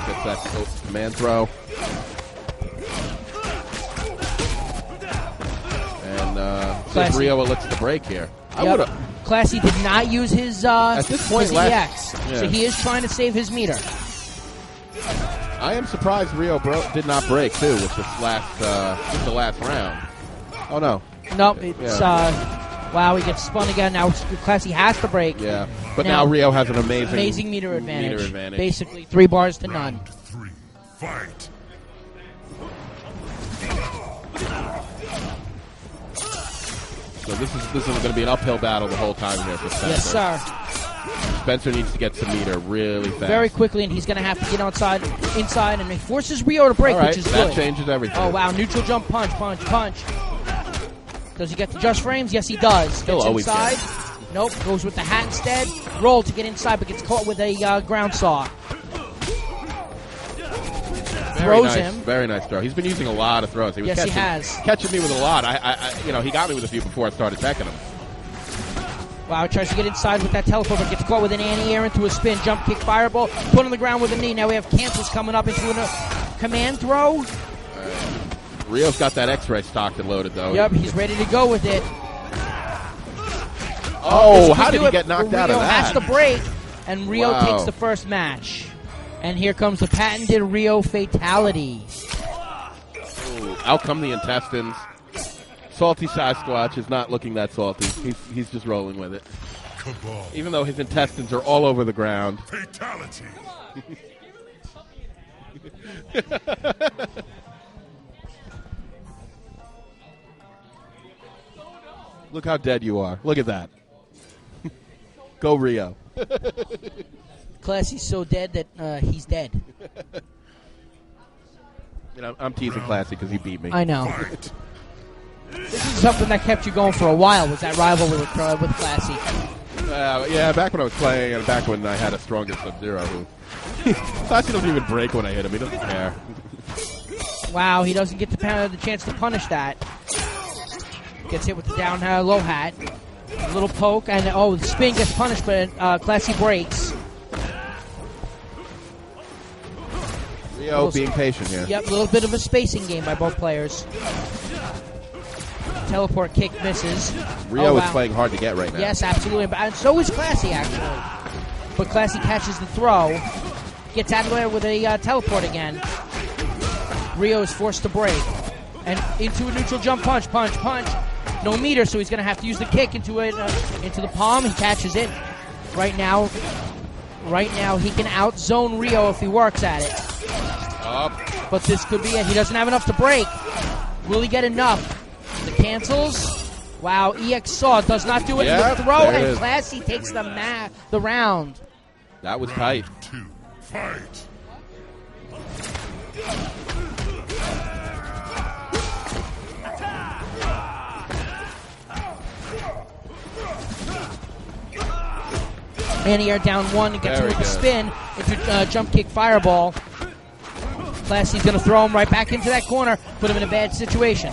S9: Gets that command throw. And Rio looks the break here.
S3: Yep. Classy did not use his
S9: at this point
S3: EX, so he is trying to save his meter.
S9: I am surprised Rio did not break too with this the last round. Oh no.
S3: Nope, it's wow, he gets spun again. Now Classy has to break.
S9: Yeah. But now Rio has an amazing
S3: meter advantage. Basically 3 bars to none.
S2: Round 3. Fight.
S9: So this is going to be an uphill battle the whole time here for Spencer.
S3: Yes, sir.
S9: Spencer needs to get some meter really fast.
S3: Very quickly, and he's going to have to get inside, and he forces Rio to break,
S9: all right,
S3: which is
S9: that
S3: good.
S9: Changes everything.
S3: Oh, wow. Neutral jump, punch. Does he get the just frames? Yes, he does.
S9: He'll always
S3: inside.
S9: get.
S3: Nope, goes with the hat instead. Roll to get inside, but gets caught with a ground saw. Throws him.
S9: Very nice throw. He's been using a lot of throws.
S3: Yes, he has.
S9: Catching me with a lot. He got me with a few before I started teching him.
S3: Wow, tries to get inside with that teleport, but gets caught with an anti-air into a spin. Jump kick, fireball, put on the ground with a knee. Now we have cancels coming up into a command throw.
S9: Rio's got that X-ray stocked and loaded, though.
S3: Yep, he's ready to go with it.
S9: Oh, how did he get knocked out of
S3: Rio
S9: that?
S3: has to break, and Rio
S9: Wow.
S3: takes the first match. And here comes the patented Rio fatality.
S9: Ooh, out come the intestines. Salty Sasquatch is not looking that salty. He's just rolling with it.
S2: Cabal.
S9: Even though his intestines are all over the ground.
S2: Fatality.
S9: Look how dead you are. Look at that. Go Rio.
S3: Classy's so dead that he's dead.
S9: You know, I'm teasing Classy because he beat me.
S3: I know. This is something that kept you going for a while, was that rivalry with Classy.
S9: Yeah, back when I was playing and back when I had a stronger Sub-Zero. Classy doesn't even break when I hit him. He doesn't care.
S3: Wow, he doesn't get the chance to punish that. Gets hit with the down low hat. A little poke, and the spin gets punished, but Classy breaks.
S9: Rio being patient here.
S3: Yep, a little bit of a spacing game by both players. Teleport kick misses.
S9: Rio is playing hard to get right now.
S3: Yes, absolutely. And so is Classy, actually. But Classy catches the throw. Gets out of there with a teleport again. Rio is forced to break. And into a neutral jump punch. No meter, so he's going to have to use the kick into the palm. He catches it. Right now, he can out-zone Rio if he works at it. But this could be it. He doesn't have enough to break. Will he get enough? The cancels. Wow, EX Saw does not do it in the throw, and Classy takes the round.
S9: That was tight.
S2: Round 2, fight.
S3: Anti-air down one and gets him with the spin into jump kick fireball. Classy's going to throw him right back into that corner, put him in a bad situation.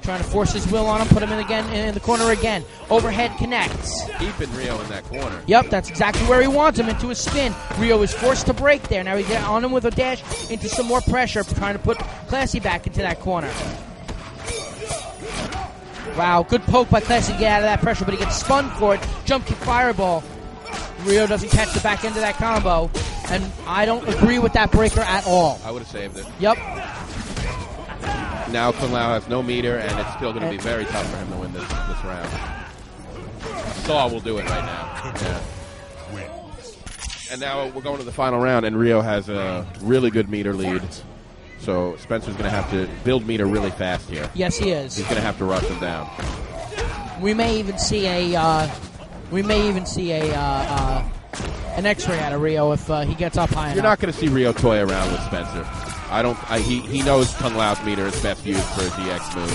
S3: Trying to force his will on him, put him in the corner again. Overhead connects.
S9: Keeping Rio in that corner.
S3: Yep, that's exactly where he wants him, into a spin. Rio is forced to break there. Now he's on him with a dash into some more pressure, trying to put Classy back into that corner. Wow, good poke by Classy to get out of that pressure, but he gets spun for it. Jump kick fireball. Rio doesn't catch the back end of that combo, and I don't agree with that breaker at all.
S9: I would have saved it.
S3: Yep.
S9: Now Kung Lao has no meter, and it's still going to be very tough for him to win this round. Saw will do it right now. Yeah. And now we're going to the final round, and Rio has a really good meter lead. So Spencer's going to have to build meter really fast here.
S3: Yes, he is.
S9: He's going to have to rush him down.
S3: We may even see an X-ray out of Rio if he gets up high enough.
S9: You're not going to see Rio toy around with Spencer. He knows Kung Lao's meter is best used for a DX move.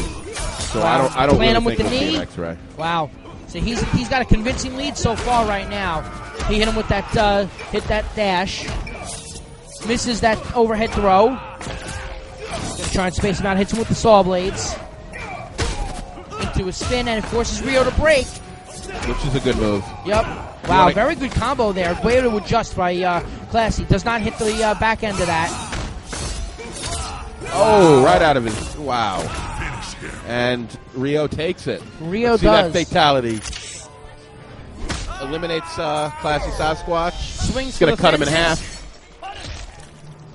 S9: So
S3: wow.
S9: I don't
S3: Plant
S9: really
S3: him with
S9: think
S3: the
S9: we'll see
S3: knee.
S9: an X-ray.
S3: Wow. So he's got a convincing lead so far right now. He hit him with that hit that dash. Misses that overhead throw. Gonna try and space him out. Hits him with the saw blades. Into a spin, and it forces Rio to break.
S9: Which is a good move.
S3: Yep. Wow, very good combo there. Way to adjust by Classy. Does not hit the back end of that.
S9: Oh, right out of his... Wow. And Rio takes it.
S3: Rio
S9: See
S3: does.
S9: that fatality. Eliminates Classy Sasquatch.
S3: Swings
S9: going to cut him in
S3: fences.
S9: half.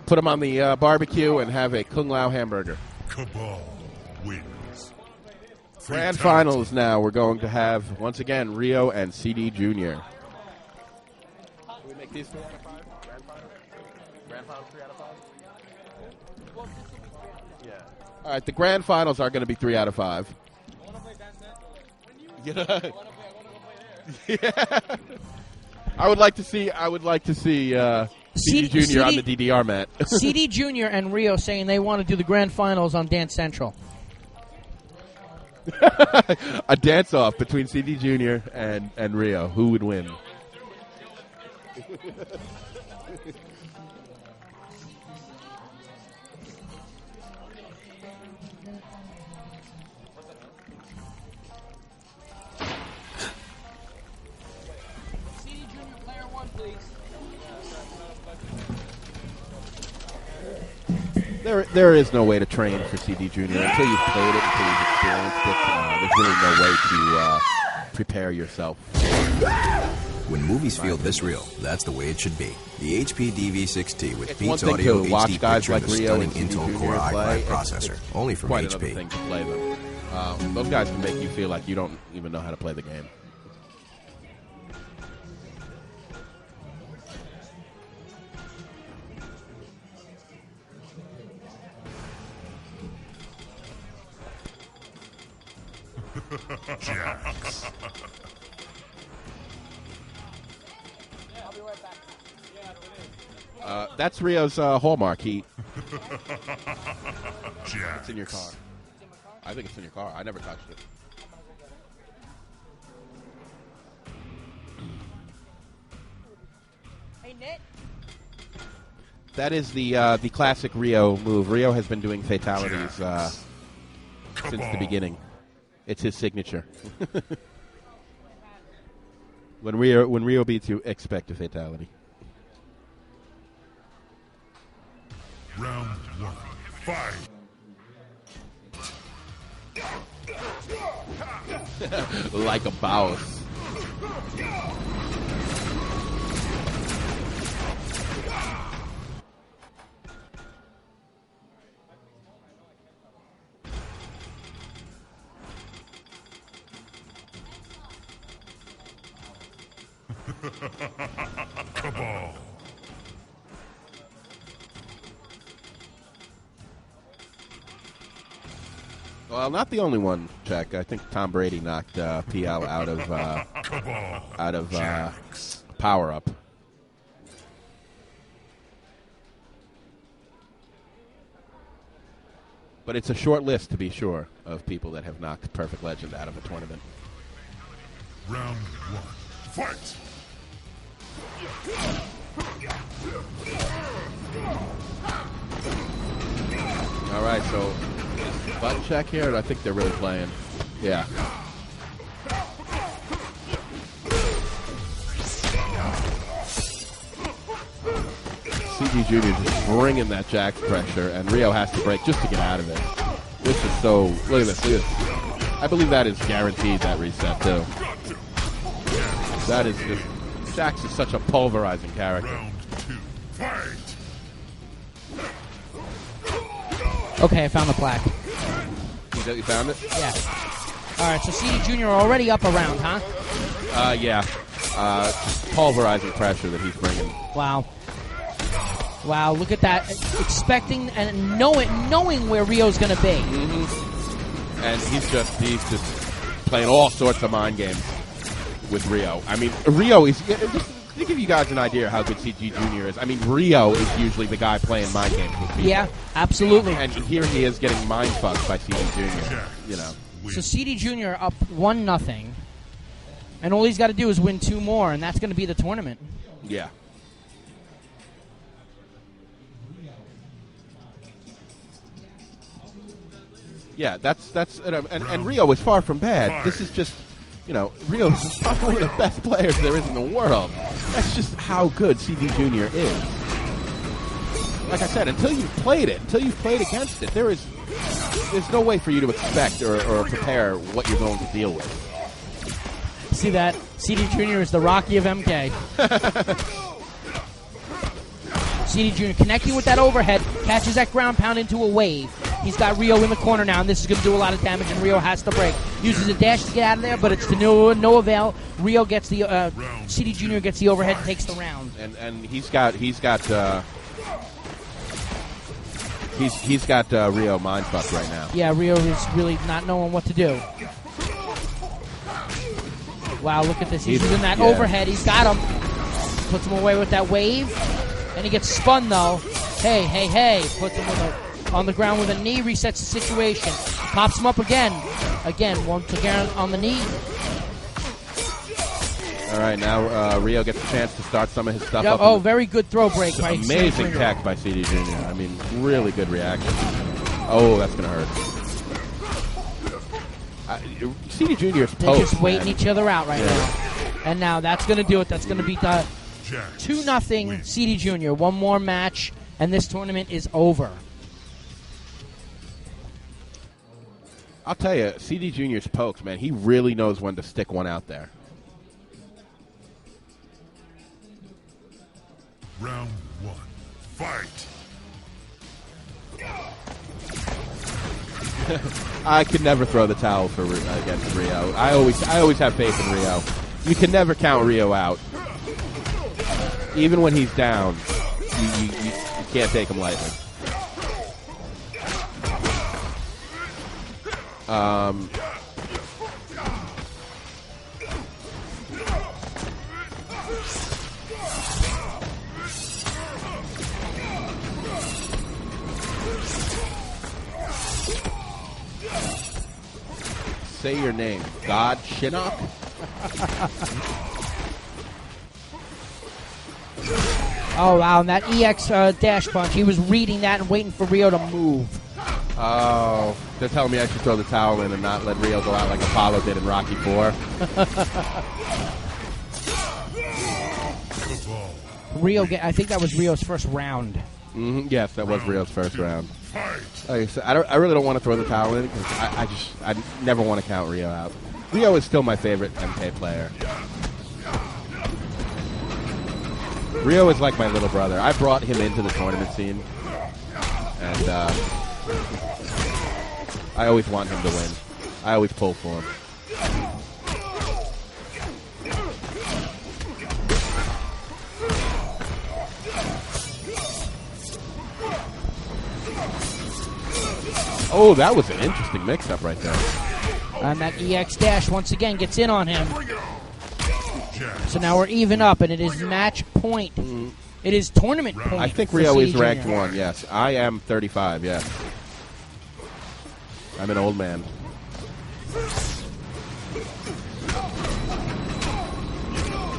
S9: Put him on the barbecue and have a Kung Lao hamburger.
S2: Cabal wins.
S9: Grand finals now. We're going to have, once again, Rio and CD Jr. Can we make these 3 out of 5? Grand finals? Grand finals 3 out of 5? Yeah. All right, the grand finals are going to be 3 out of 5. Yeah. I would like to see CD Jr. on the DDR mat.
S3: CD Jr. and Rio saying they want to do the grand finals on Dance Central.
S9: A dance-off between CD Jr. and Rio. Who would win?
S3: CD Jr. player 1, please.
S9: There is no way to train for CD Jr. until you've played it, until you've experienced it. There's really no way to prepare yourself.
S8: When movies feel this real, that's the way it should be. The HP DV6T with
S9: It's
S8: Beats
S9: one thing
S8: Audio
S9: to watch
S8: HD
S9: guys
S8: picture
S9: like
S8: and the
S9: Rio
S8: stunning
S9: and CD
S8: Intel
S9: Jr.
S8: Core
S9: play.
S8: i5 processor, only from
S9: quite
S8: HP.
S9: another thing to play them. Those guys can make you feel like you don't even know how to play the game.
S2: Jax.
S9: That's Rio's hallmark. It's in your car. I think it's in your car. I never touched it.
S3: Hey, Nit.
S9: That is the classic Rio move. Rio has been doing fatalities since the beginning. It's his signature. When Rio beats you, expect a fatality.
S2: Round 1. Fight.
S9: Like a boss.
S2: Cabal.
S9: Well, not the only one, Jack. I think Tom Brady knocked PL out of Power Up. But it's a short list, to be sure, of people that have knocked Perfect Legend out of a tournament.
S2: Round 1. Fight.
S9: All right, so button check here. I think they're really playing. Yeah. CG Jr. just bringing that Jax pressure, and Rio has to break just to get out of it. This is so. Look at this. Look at this. I believe that is guaranteed, that reset, too. That is just. Jax is such a pulverizing character.
S2: Round 2. Fight.
S3: Okay, I found the plaque.
S9: You found it?
S3: Yeah. All right, so CD Jr. already up a round, huh?
S9: Yeah. Pulverizing pressure that he's bringing.
S3: Wow. Wow, look at that. Expecting and knowing where Rio's going to be.
S9: Mm-hmm. And he's just playing all sorts of mind games with Rio. I mean, Rio is... Just to give you guys an idea how good CG Jr. is, I mean, Rio is usually the guy playing mind games with people.
S3: Yeah, absolutely.
S9: And here he is getting mind fucked by CD Jr., you know.
S3: So CD Jr. up 1-0. And all he's got to do is win 2 more, and that's going to be the tournament.
S9: Yeah. Yeah, and Rio is far from bad. This is just, you know, Rio is probably one of the best players there is in the world. That's just how good CD Jr. is. Like I said, until you've played against it, there's no way for you to expect or prepare what you're going to deal with.
S3: See that? CD Jr. is the Rocky of MK. CD Jr. connecting with that overhead, catches that ground pound into a wave. He's got Rio in the corner now, and this is going to do a lot of damage, and Rio has to break. Uses a dash to get out of there, but it's to no avail. Rio gets the CD Jr. gets the overhead and takes the round.
S9: And he's got Rio mind fucked right now.
S3: Yeah, Rio is really not knowing what to do. Wow, look at this. He's using that overhead. He's got him. Puts him away with that wave. And he gets spun, though. Hey. Puts him on the ground with a knee. Resets the situation. Pops him up again. Once again on the knee.
S9: All right, now Rio gets a chance to start some of his stuff up.
S3: Oh, very good throw break by
S9: amazing tech by CD Jr. I mean, really good reaction. Oh, that's going to hurt. CD Jr. is poked.
S3: They're just waiting each other out right now. And now that's going to do it. That's going to beat the 2-0 CD Jr. One more match, and this tournament is over.
S9: I'll tell you, CD Jr.'s pokes, man. He really knows when to stick one out there.
S2: Round 1. Fight.
S9: I could never throw the towel against Rio. I always have faith in Rio. You can never count Rio out. Even when he's down, you can't take him lightly. say your name. God Shinnok?
S3: Oh, wow, and that EX dash punch, he was reading that and waiting for Rio to move.
S9: Oh, they're telling me I should throw the towel in and not let Rio go out like Apollo did in Rocky IV.
S3: Rio, I think that was Rio's first round.
S9: Mm-hmm. Yes, that was Rio's first round. Like I said, I really don't want to throw the towel in because I never want to count Rio out. Rio is still my favorite MK player. Rio is like my little brother. I brought him into the tournament scene, and I always want him to win. I always pull for him. Oh, that was an interesting mix-up right there.
S3: And that EX dash once again gets in on him. So now we're even up, and it is match point. It is tournament point.
S9: I think Rio is ranked 1, yes. I am 35, yes. I'm an old man.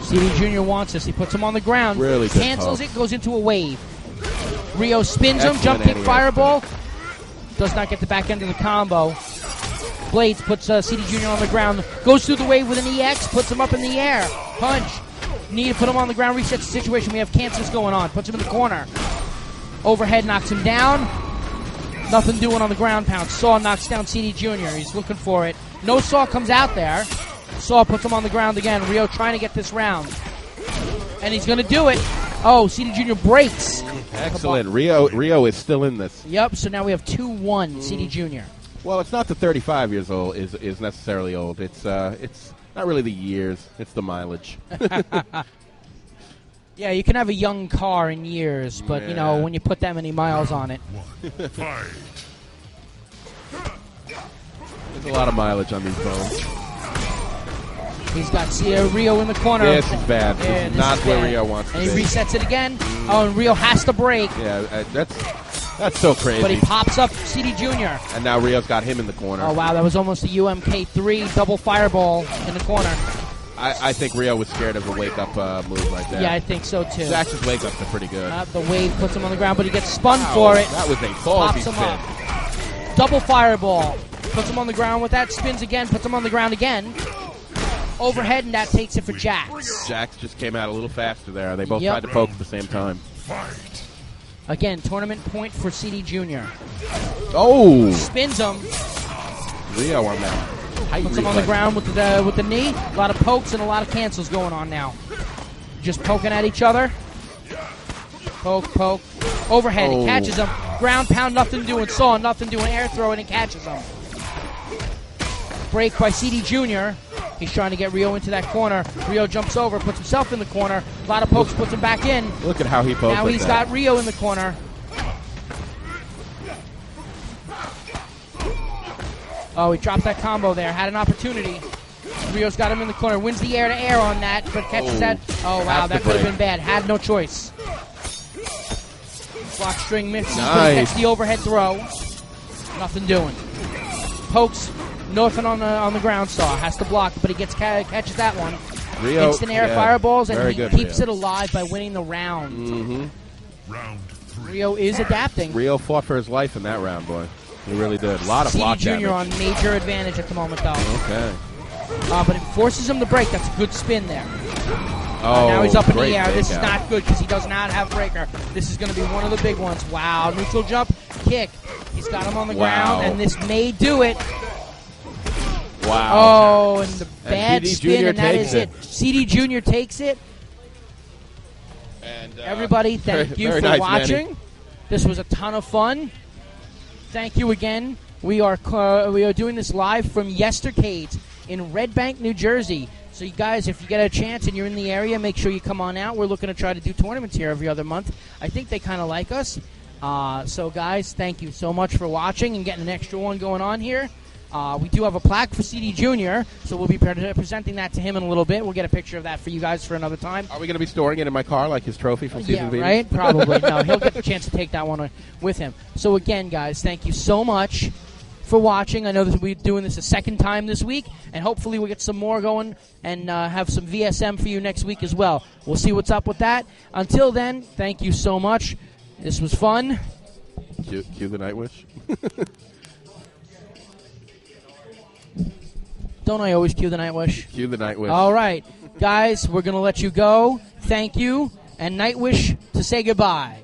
S3: CD Jr. wants this. He puts him on the ground.
S9: Really good
S3: cancels
S9: poke.
S3: it, goes into a wave. Rio spins him,
S9: Excellent
S3: jump kick,
S9: anyway.
S3: fireball. Does not get the back end of the combo. Blades puts CD Jr. on the ground. Goes through the wave with an EX, puts him up in the air. Punch. Need to put him on the ground, resets the situation. We have cancers going on. Puts him in the corner. Overhead knocks him down. Nothing doing on the ground pound. Saw knocks down CD Jr. He's looking for it. No Saw comes out there. Saw puts him on the ground again. Rio trying to get this round. And he's going to do it. Oh, CD Jr. breaks.
S9: Excellent. Rio is still in this.
S3: Yep, so now we have 2-1 CD Jr.
S9: Well, it's not the 35 years old is necessarily old. It's not really the years. It's the mileage.
S3: Yeah, you can have a young car in years, but, you know, when you put that many miles on it.
S9: There's a lot of mileage on these bones.
S3: He's got Rio in the corner.
S9: This is bad. This is not where Rio wants to
S3: be. And he resets it again. Oh, and Rio has to break.
S9: Yeah, that's so crazy.
S3: But he pops up CD Jr.
S9: And now Rio's got him in the corner.
S3: Oh, wow, that was almost a UMK3 double fireball in the corner.
S9: I think Rio was scared of a wake-up move like that.
S3: Yeah, I think so, too.
S9: Jax's wake-ups are pretty good.
S3: The wave puts him on the ground, but he gets spun for it.
S9: That was a
S3: Pops
S9: ballsy
S3: him
S9: spin.
S3: up. Double fireball. Puts him on the ground with that. Spins again. Puts him on the ground again. Overhead, and that takes it for Jax.
S9: Jax just came out a little faster there. They both tried to poke at the same time.
S3: Again, tournament point for CD Jr.
S9: Oh!
S3: Spins him.
S9: Rio on that.
S3: Puts him on the ground with the knee. A lot of pokes and a lot of cancels going on now. Just poking at each other. Poke, poke. Overhead, he catches him. Ground pound, nothing doing. Saw, nothing doing. Air throw, and he catches him. Break by CD Jr. He's trying to get Rio into that corner. Rio jumps over, puts himself in the corner. A lot of pokes, puts him back in.
S9: Look at how he pokes.
S3: Now he's got Rio in the corner. Oh, he dropped that combo there. Had an opportunity. Rio's got him in the corner. Wins the air-to-air on that, but catches that. Oh, wow, that could have been bad. Had no choice. Block string misses.
S9: Nice.
S3: Catch the overhead throw. Nothing doing. Pokes. Nothing on the ground. Saw. Has to block, but he catches that one.
S9: Rio,
S3: instant air fireballs, and he keeps
S9: Rio.
S3: it alive by winning the round.
S9: Mm-hmm.
S2: Round 3.
S3: Rio is adapting.
S9: Rio fought for his life in that round, boy. He really did. A lot of block
S3: CD Jr.
S9: damage.
S3: on major advantage at the moment, though.
S9: Okay.
S3: But it forces him to break. That's a good spin there.
S9: Oh,
S3: now he's up in
S9: great
S3: the air. This is
S9: takeout.
S3: not good because he does not have breaker. This is going to be one of the big ones. Wow. Neutral jump, kick. He's got him on the ground, and this may do it.
S9: Wow.
S3: Oh, and the bad
S9: CD
S3: spin,
S9: Jr.
S3: and that
S9: takes
S3: is it. CD Jr. takes it.
S9: And
S3: everybody, thank you
S9: very
S3: for
S9: nice,
S3: watching.
S9: Manny.
S3: This was a ton of fun. Thank you again. We are doing this live from YesterCades in Red Bank, New Jersey. So you guys, if you get a chance and you're in the area, make sure you come on out. We're looking to try to do tournaments here every other month. I think they kind of like us. So guys, thank you so much for watching and getting an extra one going on here. We do have a plaque for CD Jr., so we'll be presenting that to him in a little bit. We'll get a picture of that for you guys for another time.
S9: Are we going to be storing it in my car like his trophy from Season
S3: Yeah, right? Probably. No, he'll get the chance to take that one with him. So again, guys, thank you so much. for watching. I know that we're doing this a second time this week, and hopefully we'll get some more going and have some VSM for you next week as well. We'll see what's up with that. Until then, thank you so much. This was fun.
S9: Cue the Night Wish.
S3: Don't I always cue the Night Wish?
S9: Cue the Night Wish.
S3: All right. Guys, we're going to let you go. Thank you. And Night Wish to say goodbye.